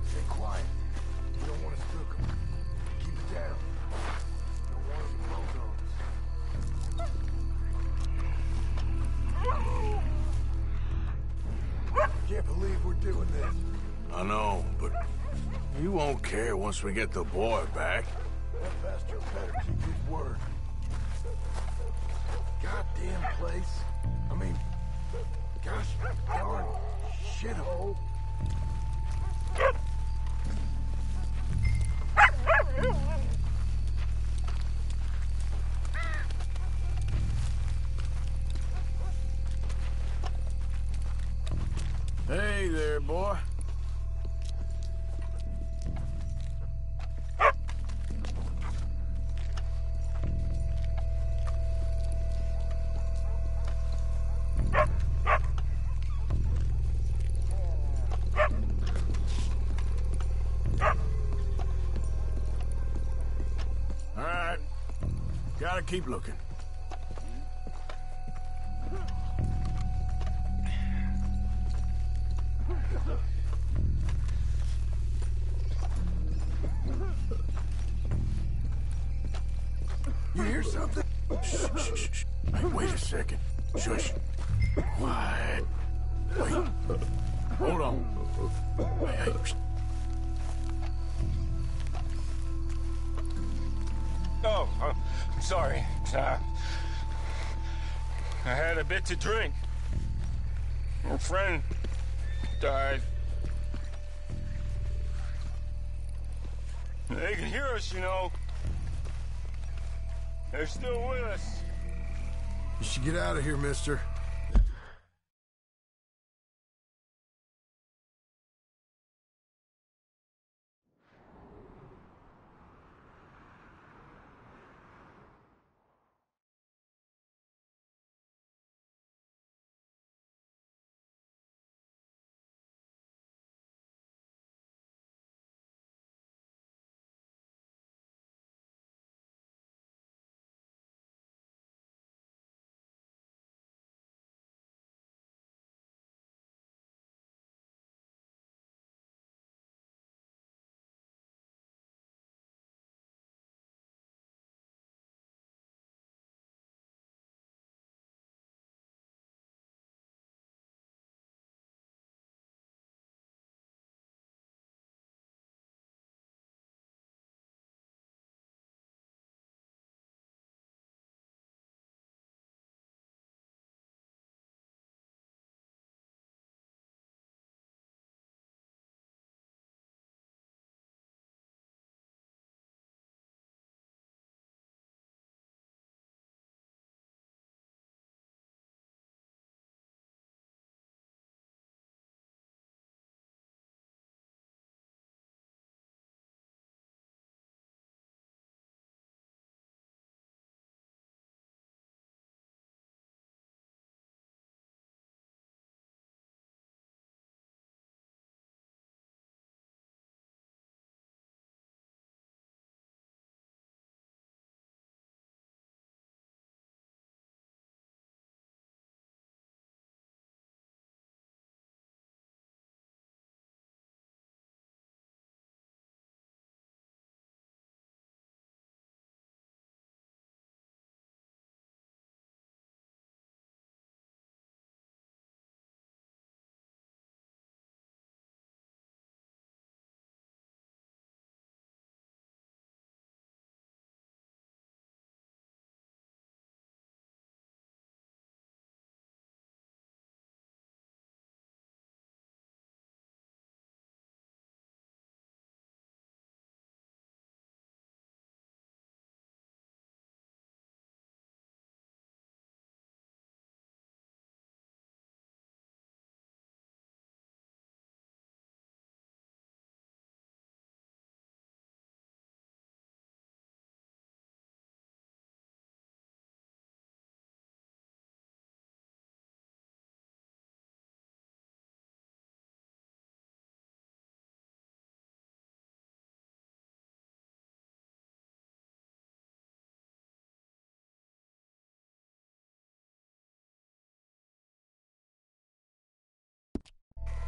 Stay quiet. You don't want to spook him. Keep it down. Can't believe we're doing this. I know, but you won't care once we get the boy back. That bastard better keep his word. Goddamn place. I mean, gosh darn shithole. Hey there, boy. All right. Gotta keep looking. You hear something? Shh, shh, shh, shh. Hey, wait a second. Shush. Quiet. Wait. Hold on. Hey, hey. Psst. Oh, I'm sorry. I had a bit to drink. A friend died. They can hear us, you know. They're still with us. You should get out of here, mister.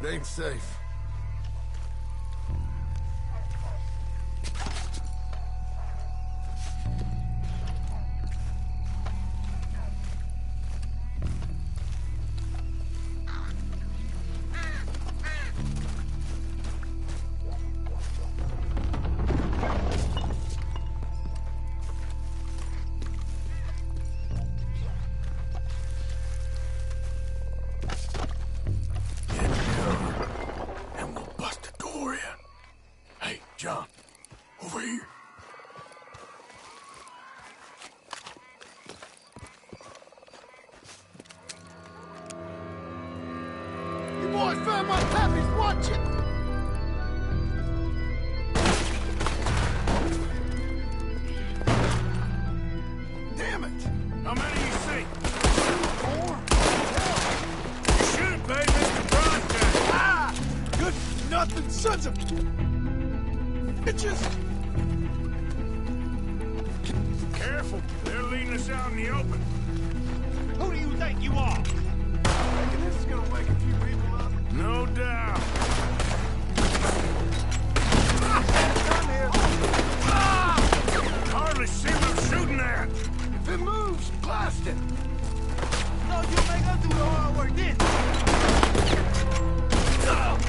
It ain't safe. John, over here. You boys found my pappy's watching! Damn it! How many you see? 4? You should have paid Mr. Bronte. Ah! Good nothing sons of bitches! Careful, they're leading us out in the open. Who do you think you are? I reckon this is gonna wake a few people up. No doubt. Hardly see what I'm shooting at. If it moves, blast it! So you make us do the hard work, didn't you?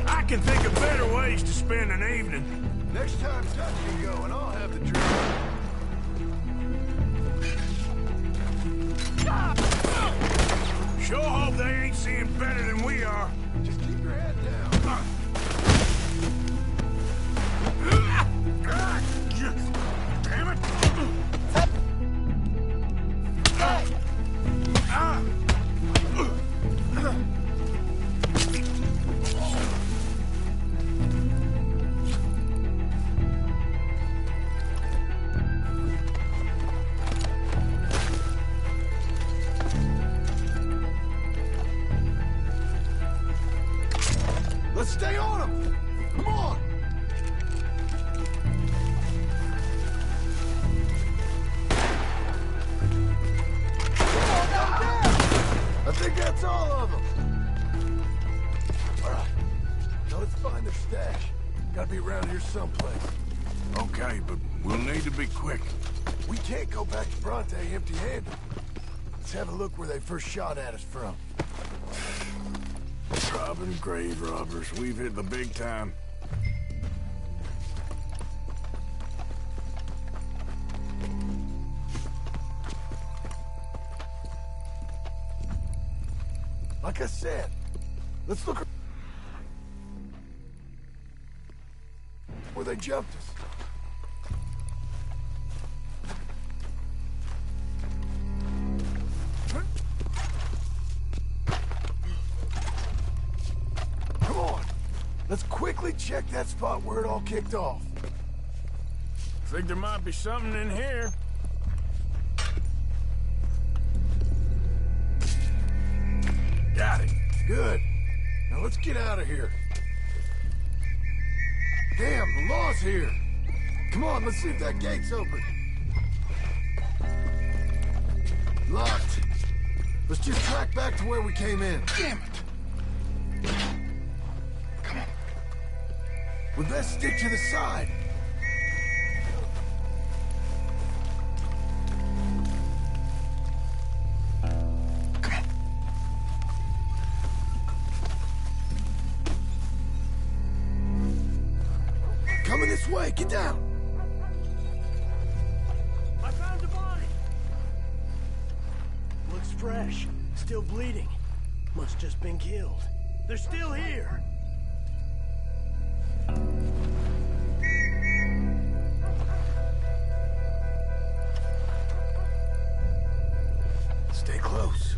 I can think of better ways to spend an evening. Next time Dutch can go, and I'll have the drink. Sure hope they ain't seeing better than we are. Just keep your head down. Damn it! Let's stay on them! Come on! I think that's all of them. All right. Now let's find their stash. Gotta be around here someplace. Okay, but we'll need to be quick. We can't go back to Bronte empty-handed. Let's have a look where they first shot at us from. Robbing grave robbers. We've hit the big time. Like I said, let's look where they jumped us. Come on, let's quickly check that spot where it all kicked off. Think there might be something in here. Got it. Good. Now let's get out of here. Damn, the law's here. Come on, let's see if that gate's open. Locked. Let's just track back to where we came in. Damn it. Come on. We best stick to the side. Coming this way, get down! I found the body! Looks fresh. Still bleeding. Must just been killed. They're still here! Stay close.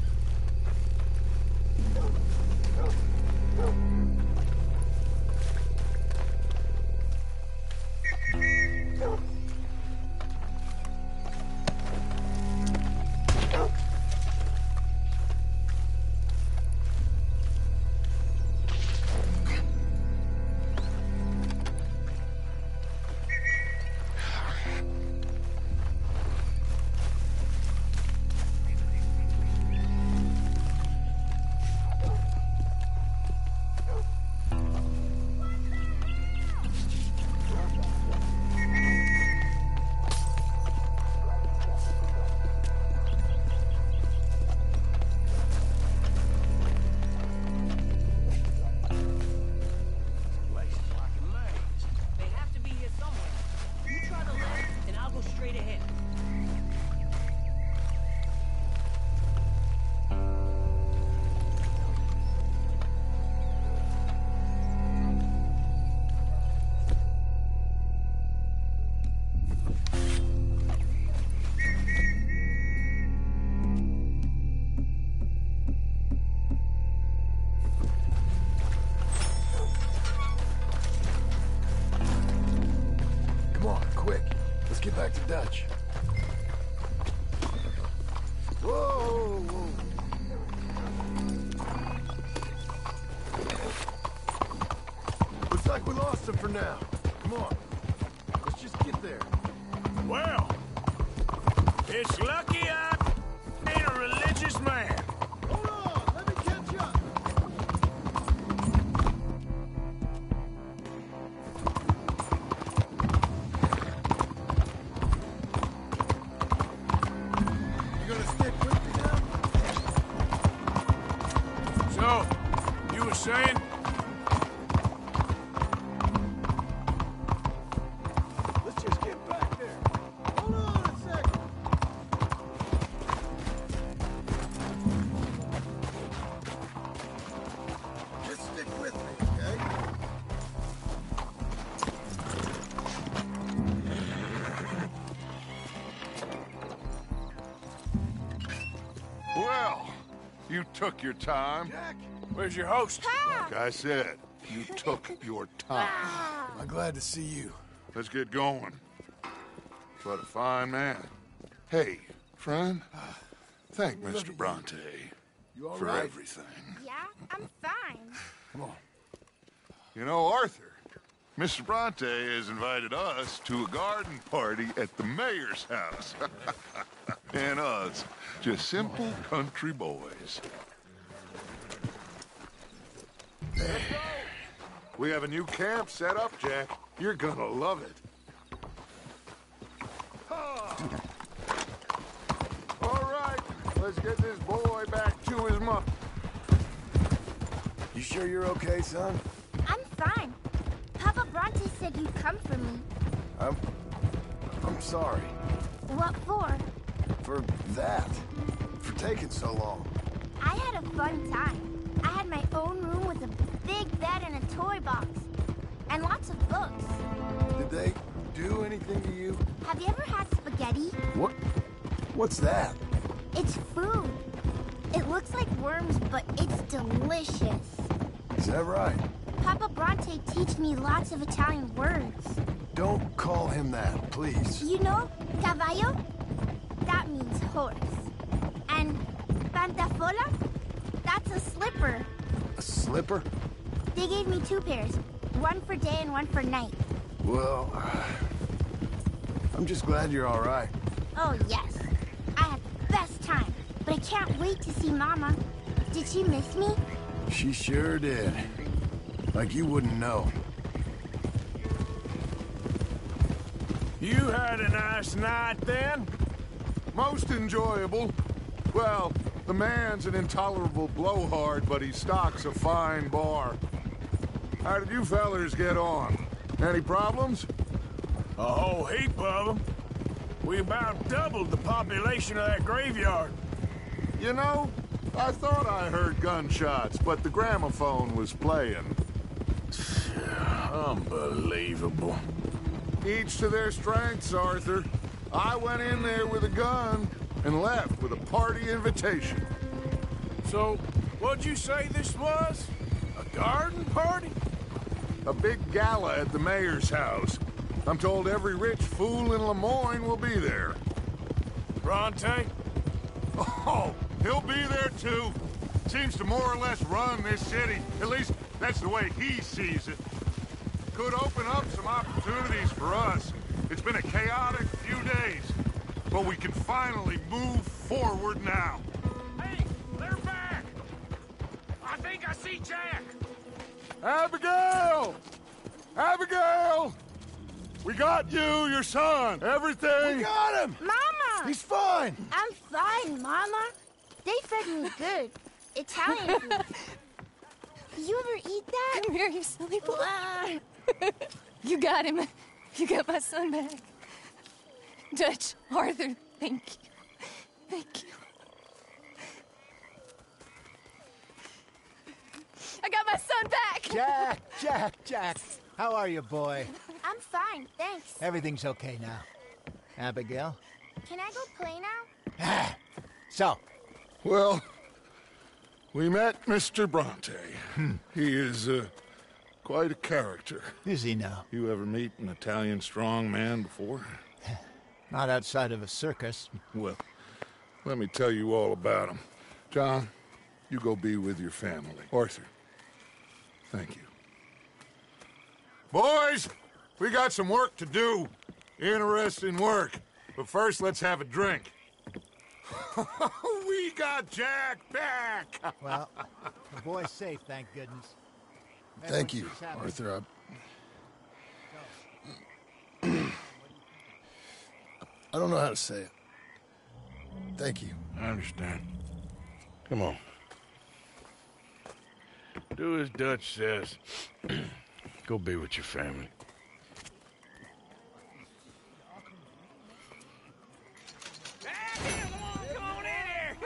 get back to Dutch. Whoa, whoa. Looks like we lost him for now. Come on. Let's just get there. Well, it's lucky I ain't a religious man. Hold on, let me catch up. You gonna stick with me now? So, you were saying? Let's just get back there. Hold on a second. Just stick with me, okay? Well, you took your time. Jack, Where's your host? Like I said, you took your time. I'm glad to see you. Let's get going. What a fine man. Hey, friend, thank Mr. Bronte You all for right? everything. Yeah, I'm fine. Come on. You know, Arthur, Mr. Bronte has invited us to a garden party at the mayor's house. And us, just simple country boys. We have a new camp set up, Jack. You're gonna love it. All right, let's get this boy back to his mother. You sure you're okay, son? I'm fine. Papa Bronte said you'd come for me. I'm sorry. What for? For that. For taking so long. I had a fun time. I had my own room with a big bed and a toy box. And lots of books. Did they do anything to you? Have you ever had spaghetti? What's that? It's food. It looks like worms, but it's delicious. Is that right? Papa Bronte teach me lots of Italian words. Don't call him that, please. You know, caballo? That means horse. And pantafola? That's a slipper. A slipper? They gave me 2 pairs. One for day and one for night. Well, I'm just glad you're all right. Oh, yes. I had the best time. But I can't wait to see Mama. Did she miss me? She sure did. Like you wouldn't know. You had a nice night then? Most enjoyable. Well, the man's an intolerable blowhard, but he stocks a fine bar. How did you fellers get on? Any problems? A whole heap of them. We about doubled the population of that graveyard. You know, I thought I heard gunshots, but the gramophone was playing. Unbelievable. Each to their strengths, Arthur. I went in there with a gun and left with a party invitation. So, what'd you say this was? A garden party? A big gala at the mayor's house. I'm told every rich fool in Lemoyne will be there. Bronte? Oh, he'll be there too. Seems to more or less run this city. At least, that's the way he sees it. Could open up some opportunities for us. It's been a chaotic few days, but we can finally move forward now. Hey, they're back! I think I see Jack! Abigail! Abigail! We got you, your son, everything! We got him! Mama! He's fine! I'm fine, Mama. They fed me good. Italian food. Did you ever eat that? Come here, you silly boy. You got him. You got my son back. Dutch, Arthur, thank you. Thank you. I got my son back! Jack. How are you, boy? I'm fine, thanks. Everything's okay now. Abigail? Can I go play now? So? Well, we met Mr. Bronte. He is, quite a character. Is he now? You ever meet an Italian strong man before? Not outside of a circus. Well, let me tell you all about them. John, you go be with your family. Arthur, thank you. Boys, we got some work to do. Interesting work. But first, let's have a drink. We got Jack back! Well, the boy's safe, thank goodness. Thank you, Arthur. I don't know how to say it. Thank you. I understand. Come on. Do as Dutch says. Go be with your family. Come on in here!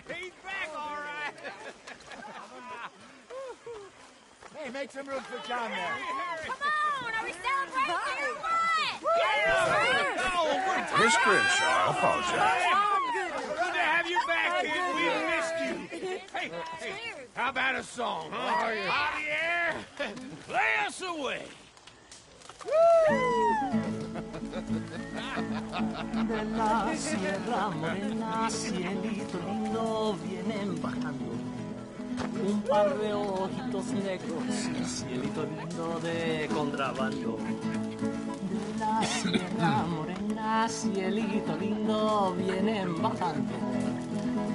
He's back, all right! Hey, make some room for John there. Come on, are we celebrating or what? Miss Grimshaw, I apologize. Good to have you back, kid. We missed you. Hey, how about a song, huh? Javier, play us away. De la sierra morena, cielito lindo, vienen bajando un par de ojitos negros, cielito lindo de contrabando. De la sierra morena, cielito lindo, vienen bajando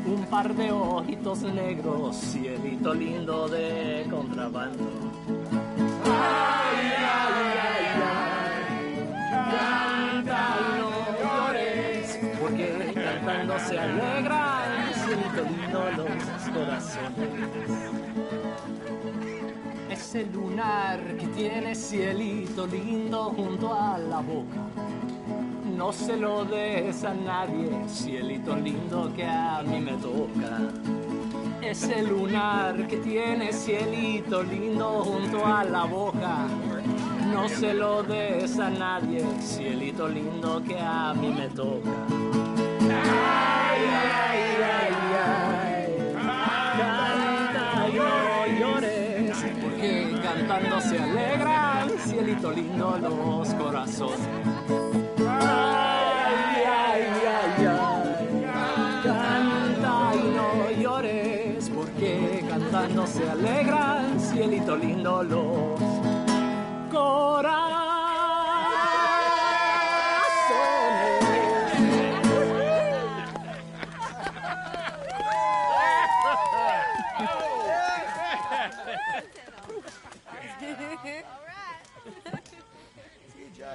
un par de ojitos negros, cielito lindo de contrabando. Ay, ay, ay, ay, canta y no llores, porque cantando se alegran, cielito lindo los corazones. Ese lunar que tiene cielito lindo junto a la boca, no se lo des a nadie, cielito lindo que a mí me toca. Ese lunar que tiene cielito lindo junto a la boca, no se lo des a nadie, cielito lindo que a mí me toca. Ay, ay, ay, ay, canta y no llores, porque cantando se alegran, cielito lindo los corazones. Ay, ay, ay, ay, canta y no llores, porque cantando se alegran, cielito lindo los corazones.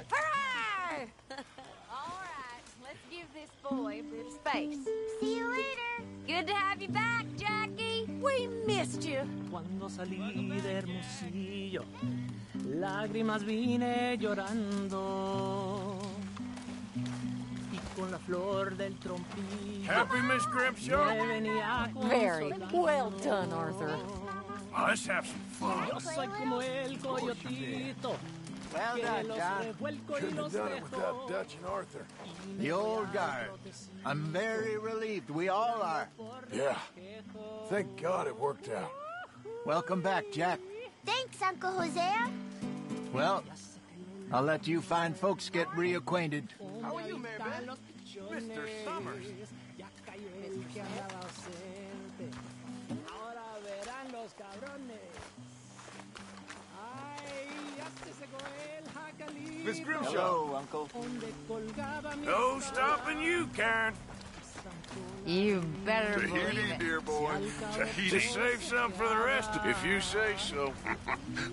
Hooray! All right, let's give this boy a bit of space. See you later. Good to have you back, Jackie. We missed you. Cuando salí de Hermosillo, lágrimas vine llorando, y con la flor del trompillo. Happy, Miss Grimshaw? me venía Very consolando. well done, Arthur. Oh, let's have some fun. Yo soy como el coyotito. Well que done, los John. revuelco y Couldn't have los done it dejo. without Dutch and Arthur. The old guard. I'm very relieved. We all are. Yeah. Thank God it worked out. Welcome back, Jack. Thanks, Uncle Hosea. Well, I'll let you fine folks get reacquainted. How are you, man? Mr. Summers. Ya cayó el que andaba ausente. Ahora verán los cabrones. Ay, ya se secó el jacalito. Miss Grimshaw. Hello, Uncle. Donde colgaba mi No stopping you, Karen. You better believe Tahiti, it. dear boy. Just save some for the rest of if you say so.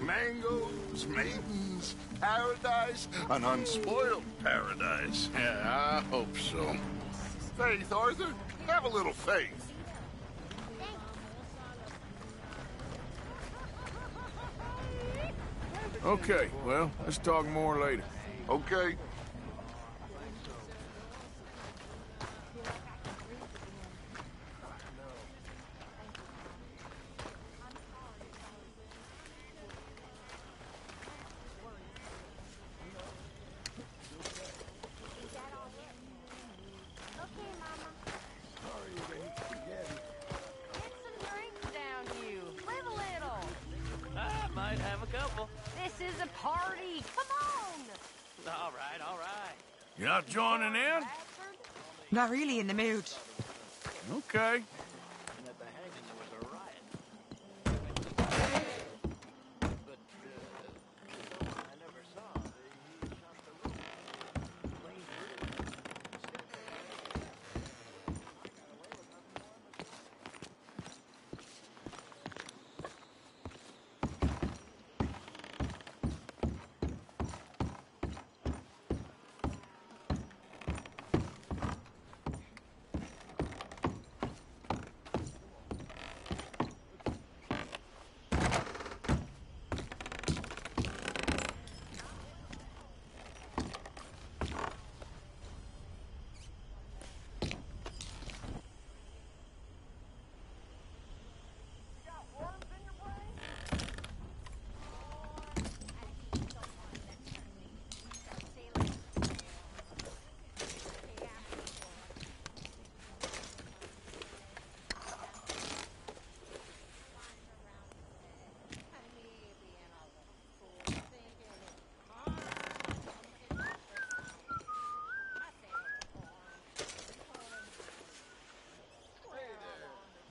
Mangoes, maidens, paradise, an unspoiled paradise. Yeah, I hope so. Faith, Arthur. Have a little faith. Okay, well, let's talk more later. Okay. Okay, Mama. Sorry, they need spaghetti. Get some drinks down, you. Live a little. I might have a couple. This is a party. Come on. All right, all right. You not joining in? Not really in the mood. Okay.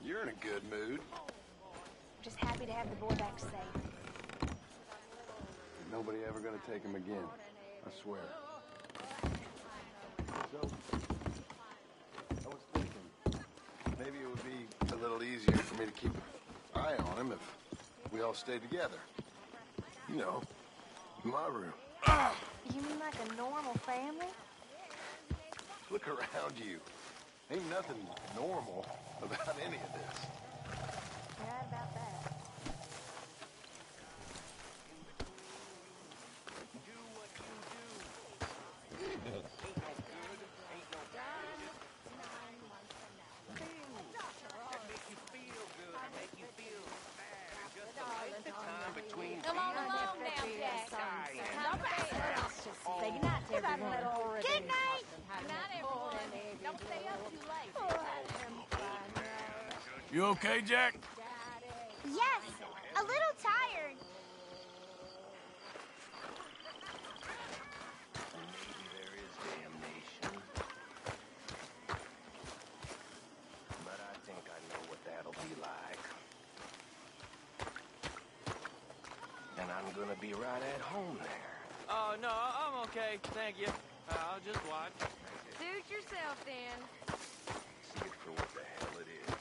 You're in a good mood. Just happy to have the boy back safe. Nobody ever gonna take him again. I swear. So, I was thinking, maybe it would be a little easier for me to keep an eye on him if we all stayed together. You know, in my room. You mean like a normal family? Look around you. Ain't nothing normal about any of this. Right about that. Come on along now, Jack. Say goodnight to everyone. Good night. Good night, everyone. Don't stay up too late. You okay, Jack? Yes, a little tired. Maybe there is damnation. But I think I know what that'll be like. And I'm gonna be right at home there. Oh, no, I'm okay. Thank you. I'll just watch. Suit yourself, then. See it for what the hell it is.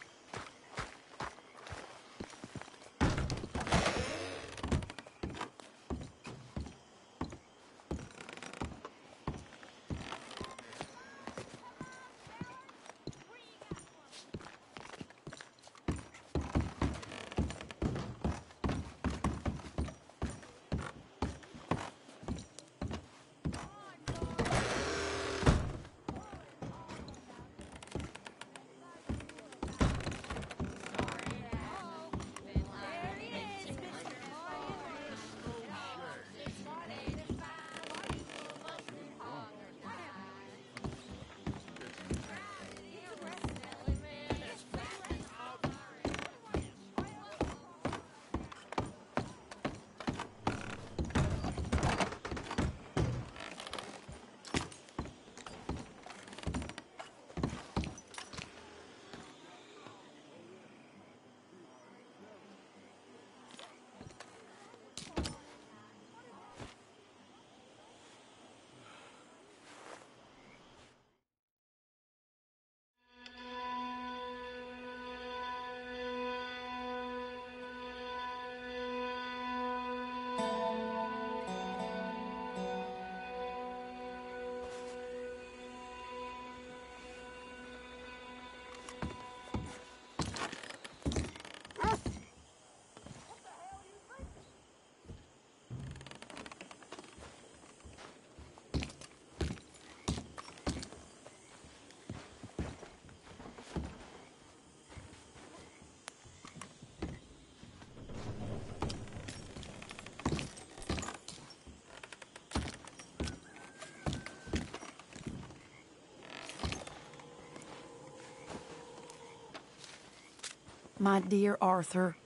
My dear Arthur,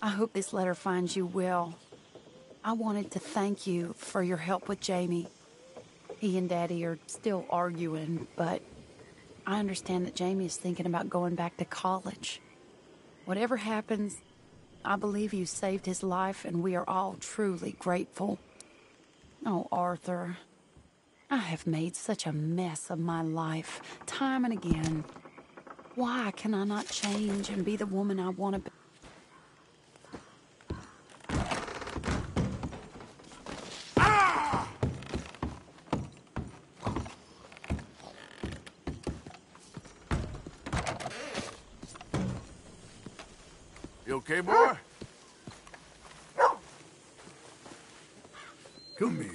I hope this letter finds you well. I wanted to thank you for your help with Jamie. He and Daddy are still arguing, but I understand that Jamie is thinking about going back to college. Whatever happens, I believe you saved his life, and we are all truly grateful. Oh, Arthur, I have made such a mess of my life, time and again. Why can I not change and be the woman I want to be? You okay, boy? Come here.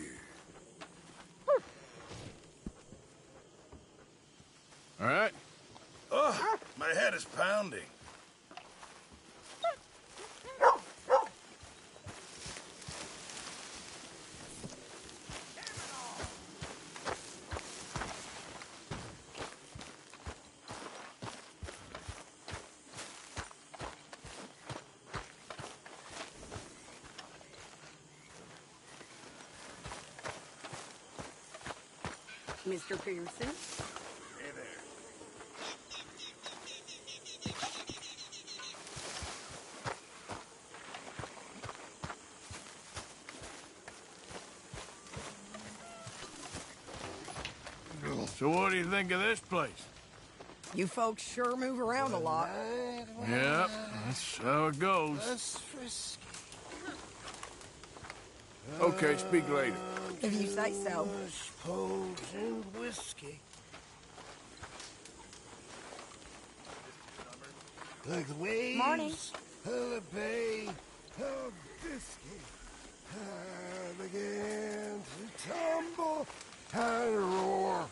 All right. Ugh, my head is pounding. Mr. Pearson? Hey there. So what do you think of this place? You folks sure move around a lot. Yep, that's how it goes. That's frisky. Okay, speak later. If you say so. Poles and whiskey. Like the waves Morning. of the bay of Biscay. I began to tumble and roar.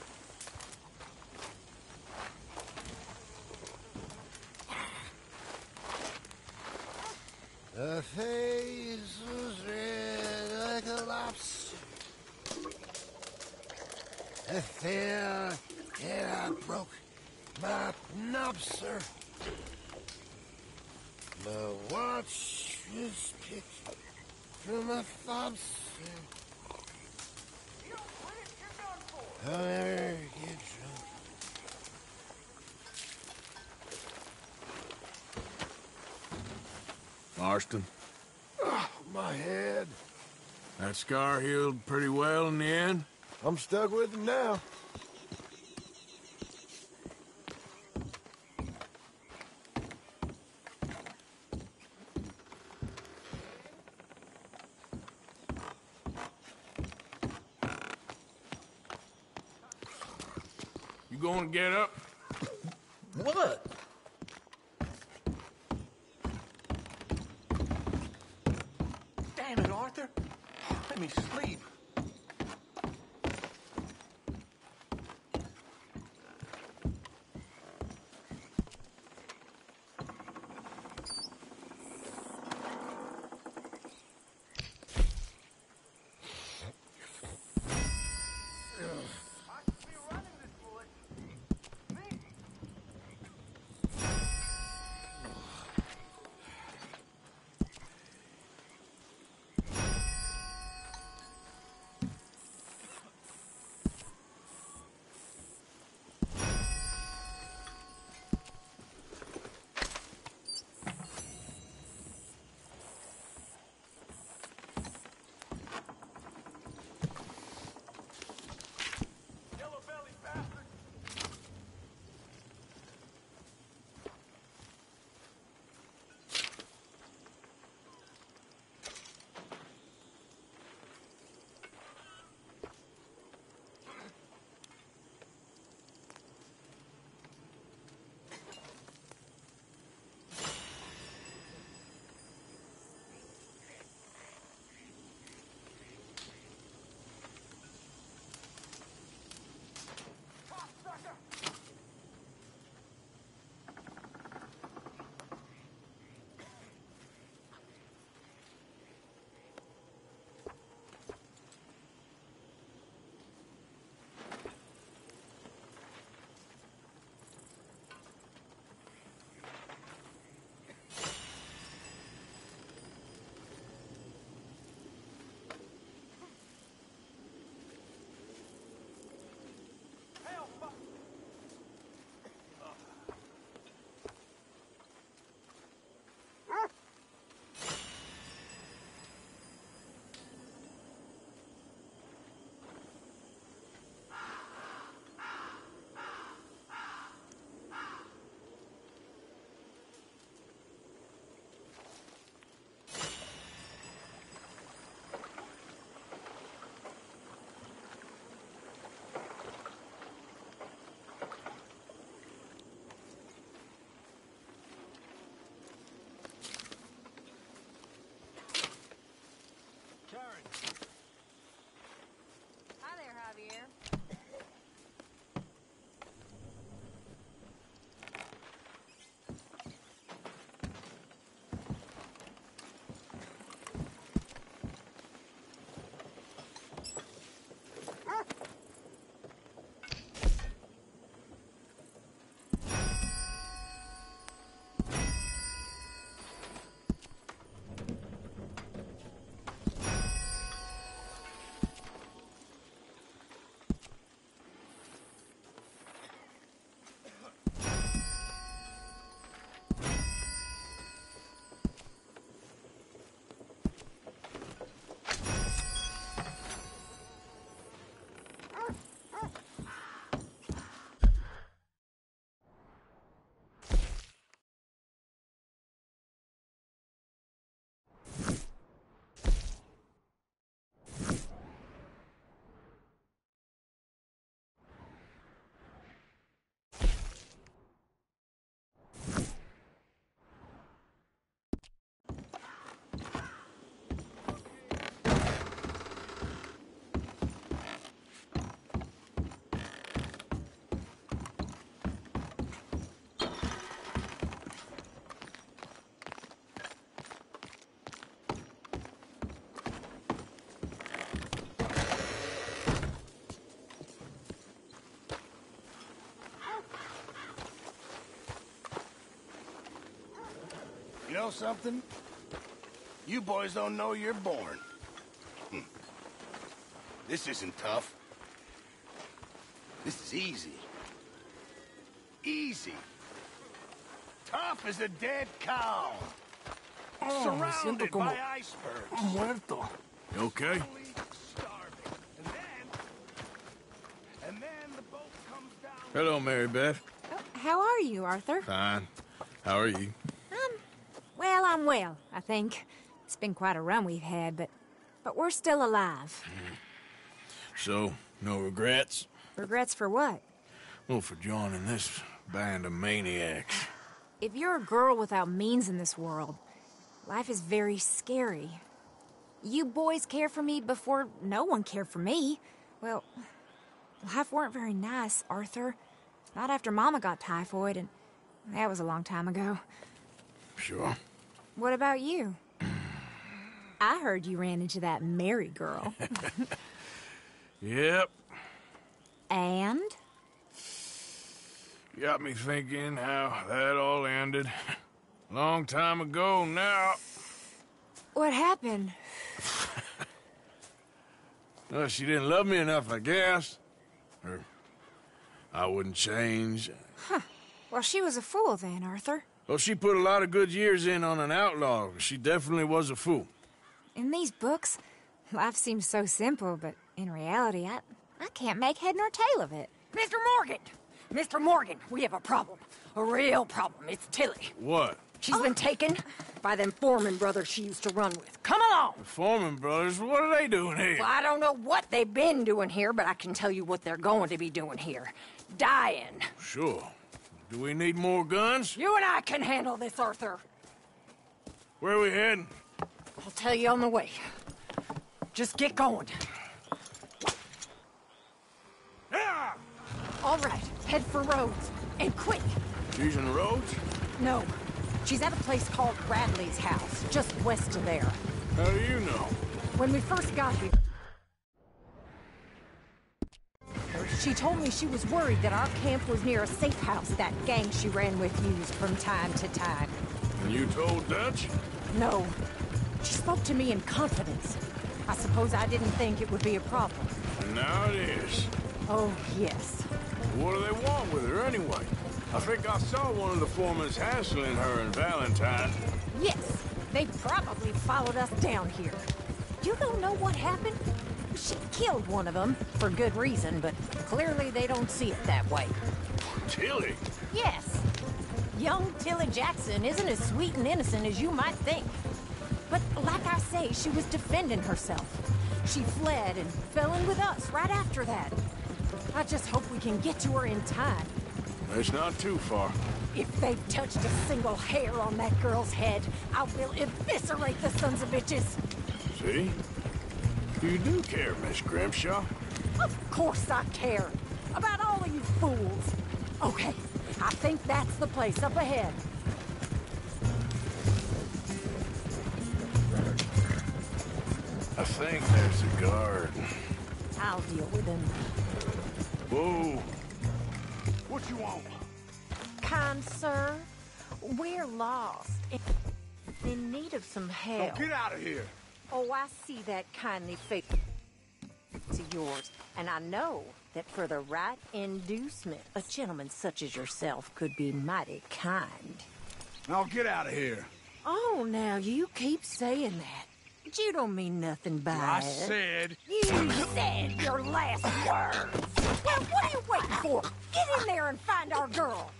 The face was red like a lobster. I fell and I broke my knobster. My watch was picked from my fobster. I'll never get drunk. Marston, Oh, my head. that scar healed pretty well in the end? I'm stuck with him now. You going to get up? What? Damn it, Arthur. Let me sleep. something? You boys don't know you're born. This isn't tough. This is easy. Easy. Tough as a dead cow. Surrounded by icebergs. Muerto. You okay? Hello, Mary Beth. How are you, Arthur? Fine. How are you? Well, I'm well, I think. It's been quite a run we've had, but we're still alive. So, no regrets? Regrets for what? Well, for joining this band of maniacs. If you're a girl without means in this world, life is very scary. You boys cared for me before no one cared for me. Well, life weren't very nice, Arthur. Not after Mama got typhoid, and that was a long time ago. Sure. What about you? I heard you ran into that Mary girl. Yep. And? Got me thinking how that all ended. Long time ago now. What happened? Well, she didn't love me enough, I guess. Or I wouldn't change. Huh. Well, she was a fool then, Arthur. Well, she put a lot of good years in on an outlaw. She definitely was a fool. In these books, life seems so simple, but in reality, I can't make head nor tail of it. Mr. Morgan! Mr. Morgan, we have a problem. A real problem. It's Tilly. What? She's been taken by them Foreman brothers she used to run with. Come along! The Foreman brothers? What are they doing here? Well, I don't know what they've been doing here, but I can tell you what they're going to be doing here. Dying. Sure. Do we need more guns? You and I can handle this, Arthur. Where are we heading? I'll tell you on the way. Just get going. Yeah! All right, head for Rhodes. And quick! She's in Rhodes? No. She's at a place called Radley's house, just west of there. How do you know? When we first got here, she told me she was worried that our camp was near a safe house that gang she ran with used from time to time. And you told Dutch? No. She spoke to me in confidence. I suppose I didn't think it would be a problem. And now it is. Oh, yes. What do they want with her anyway? I think I saw one of the foremans hassling her and Valentine. Yes, they probably followed us down here. You don't know what happened? She killed one of them, for good reason, but clearly they don't see it that way. Tilly? Yes. Young Tilly Jackson isn't as sweet and innocent as you might think. But like I say, she was defending herself. She fled and fell in with us right after that. I just hope we can get to her in time. It's not too far. If they've touched a single hair on that girl's head, I will eviscerate the sons of bitches. See? You do care, Miss Grimshaw. Of course I care. About all of you fools. Okay, I think that's the place up ahead. I think there's a guard. I'll deal with him. Whoa. What you want? Kind sir, we're lost. In need of some help. Get out of here. Oh, I see that kindly face to yours, and I know that for the right inducement, a gentleman such as yourself could be mighty kind. Now get out of here. Oh, now you keep saying that. But you don't mean nothing by I it. said... You said your last words. Now, what are you waiting for? Get in there and find our girl.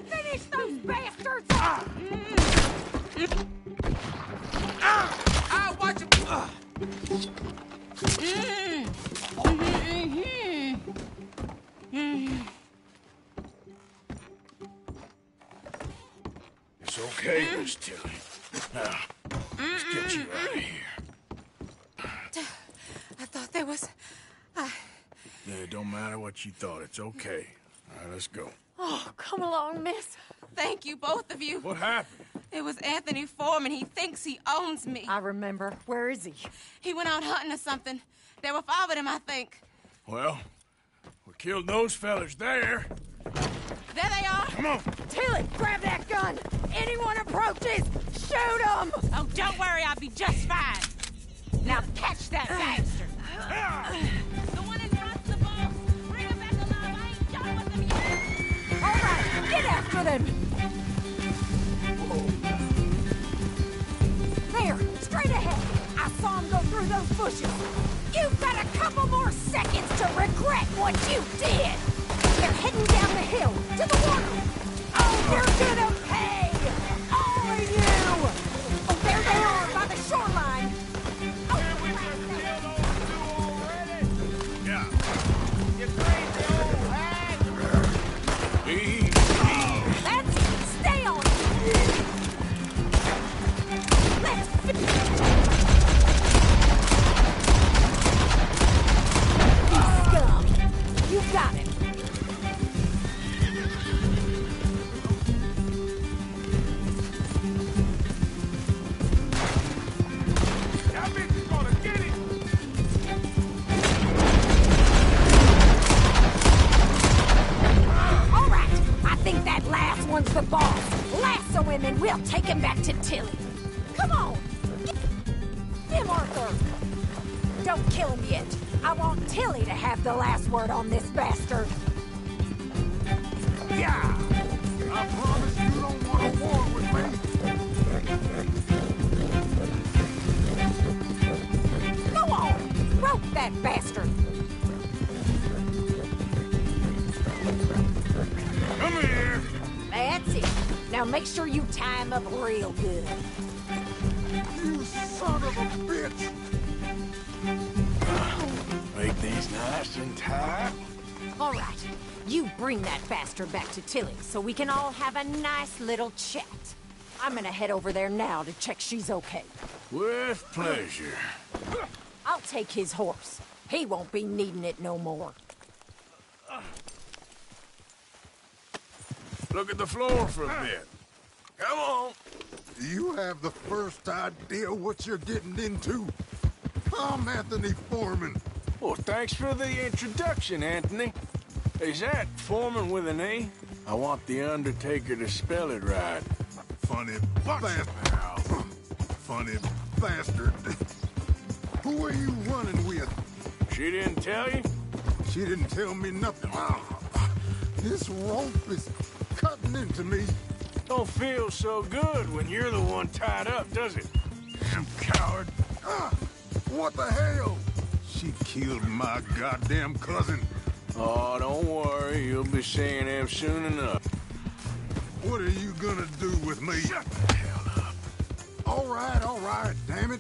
Finish those bastards! Watch him! It's okay, Miss Tilly. Now, let's get you out of here. It don't matter what you thought. It's okay. All right, let's go. Oh, come along, miss. Thank you, both of you. What happened? It was Anthony Foreman. He thinks he owns me. I remember. Where is he? He went out hunting or something. There were 5 of them, I think. Well, we killed those fellas there. There they are. Come on. Tilly, grab that gun. Anyone approaches, shoot them. Oh, don't worry. I'll be just fine. Now catch that bastard. The one in front of the boss. Bring him back alive. I ain't done with them yet. All right, get after them. There, straight ahead. I saw him go through those bushes. You've got a couple more seconds to regret what you did. They're heading down the hill to the water. Oh, they're gonna pay! All of you! Oh, there they are by the shoreline. Yeah. You crazy old hag! Easy. That's it. Stay on it. Let's scum. You got it. That bitch is gonna get it! All right. I think that last one's the boss. Lasso him and we'll take him back to Tilly. Come on. Get him, Arthur. Don't kill him yet. I want Tilly to have the last word on this bastard. Yeah! I promise you don't want to war with me. Go on. Rope that bastard. Come here. That's it. Now make sure you tie him up real good. You son of a bitch! Make these nice and tight. All right. You bring that bastard back to Tilly so we can all have a nice little chat. I'm gonna head over there now to check she's okay. With pleasure. I'll take his horse. He won't be needing it no more. Look at the floor for a bit. Come on. Do you have the first idea what you're getting into? I'm Anthony Foreman. Well, thanks for the introduction, Anthony. Is that Foreman with an A? I want the Undertaker to spell it right. Funny bastard. Funny bastard. Who are you running with? She didn't tell you? She didn't tell me nothing. This rope is cutting into me. Don't feel so good when you're the one tied up, does it? Damn coward. What the hell? She killed my goddamn cousin. Oh, don't worry. You'll be seeing him soon enough. What are you gonna do with me? Shut the hell up. All right, damn it.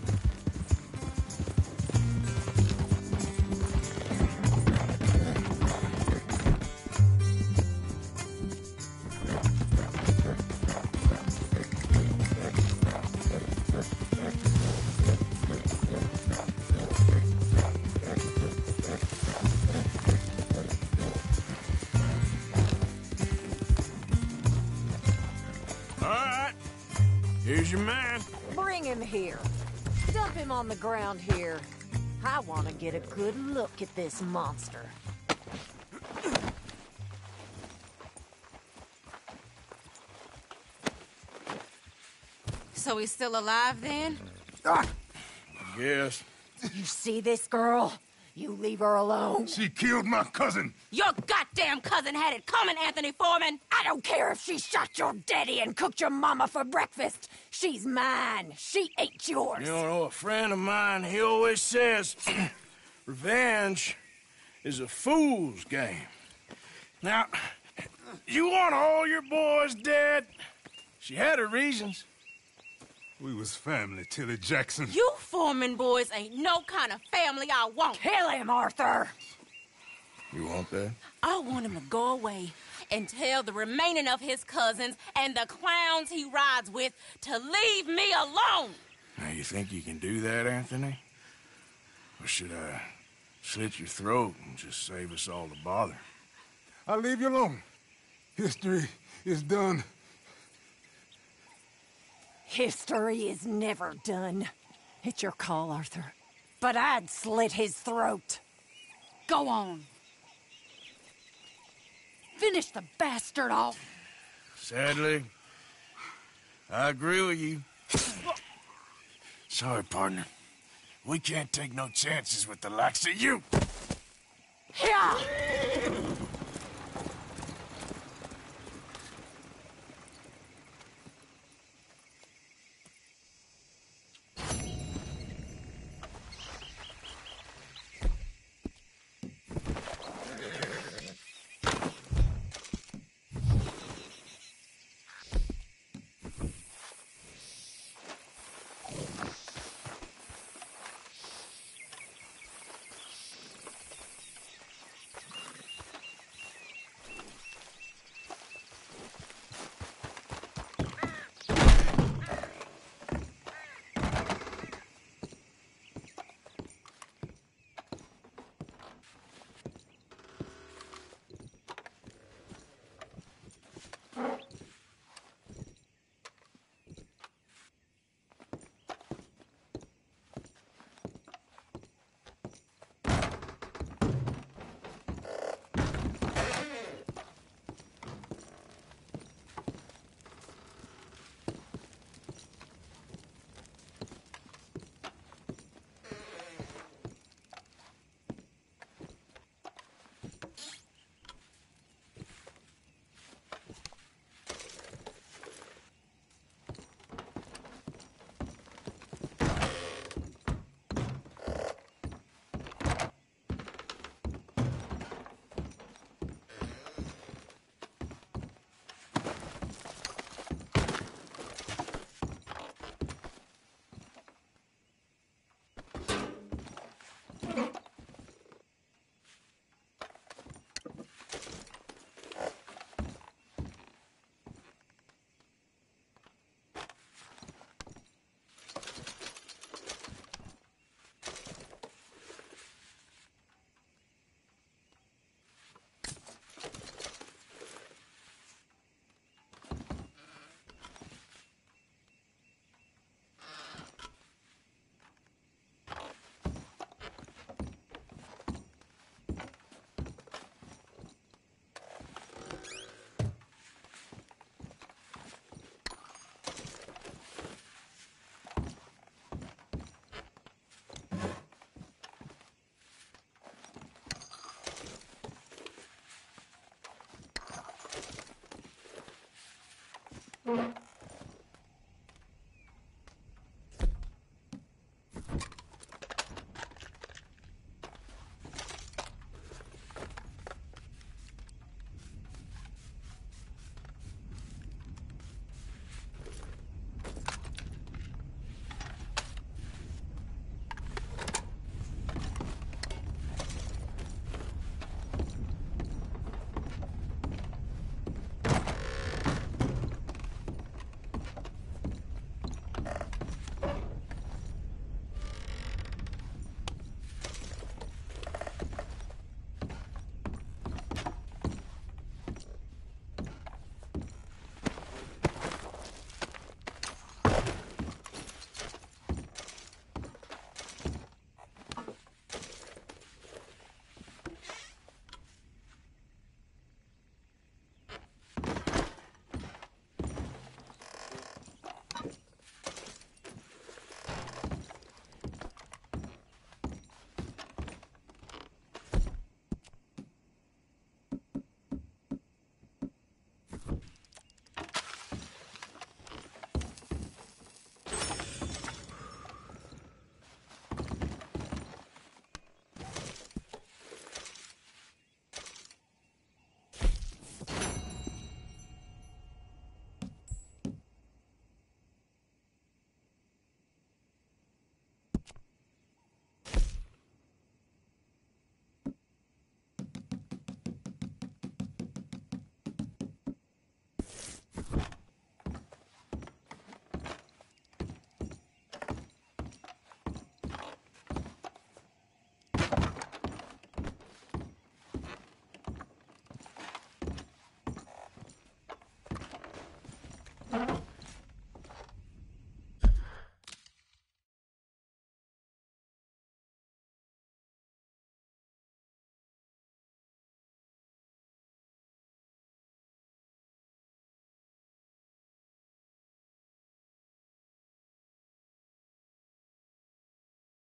Here's your man. Bring him here. Dump him on the ground here. I want to get a good look at this monster. So he's still alive then? Yes. You see this girl? You leave her alone. She killed my cousin. Your goddamn cousin had it coming, Anthony Foreman. I don't care if she shot your daddy and cooked your mama for breakfast. She's mine. She ain't yours. You know, a friend of mine, he always says, revenge is a fool's game. Now, you want all your boys dead? She had her reasons. We was family, Tilly Jackson. You Foreman boys ain't no kind of family I want. Kill him, Arthur. You want that? I want him to go away and tell the remaining of his cousins and the clowns he rides with to leave me alone. Now, you think you can do that, Anthony? Or should I Slit your throat and just save us all the bother. I'll leave you alone. History is done. History is never done. It's your call, Arthur. But I'd slit his throat. Go on. Finish the bastard off. Sadly, I agree with you. Sorry, partner. We can't take no chances with the likes of you.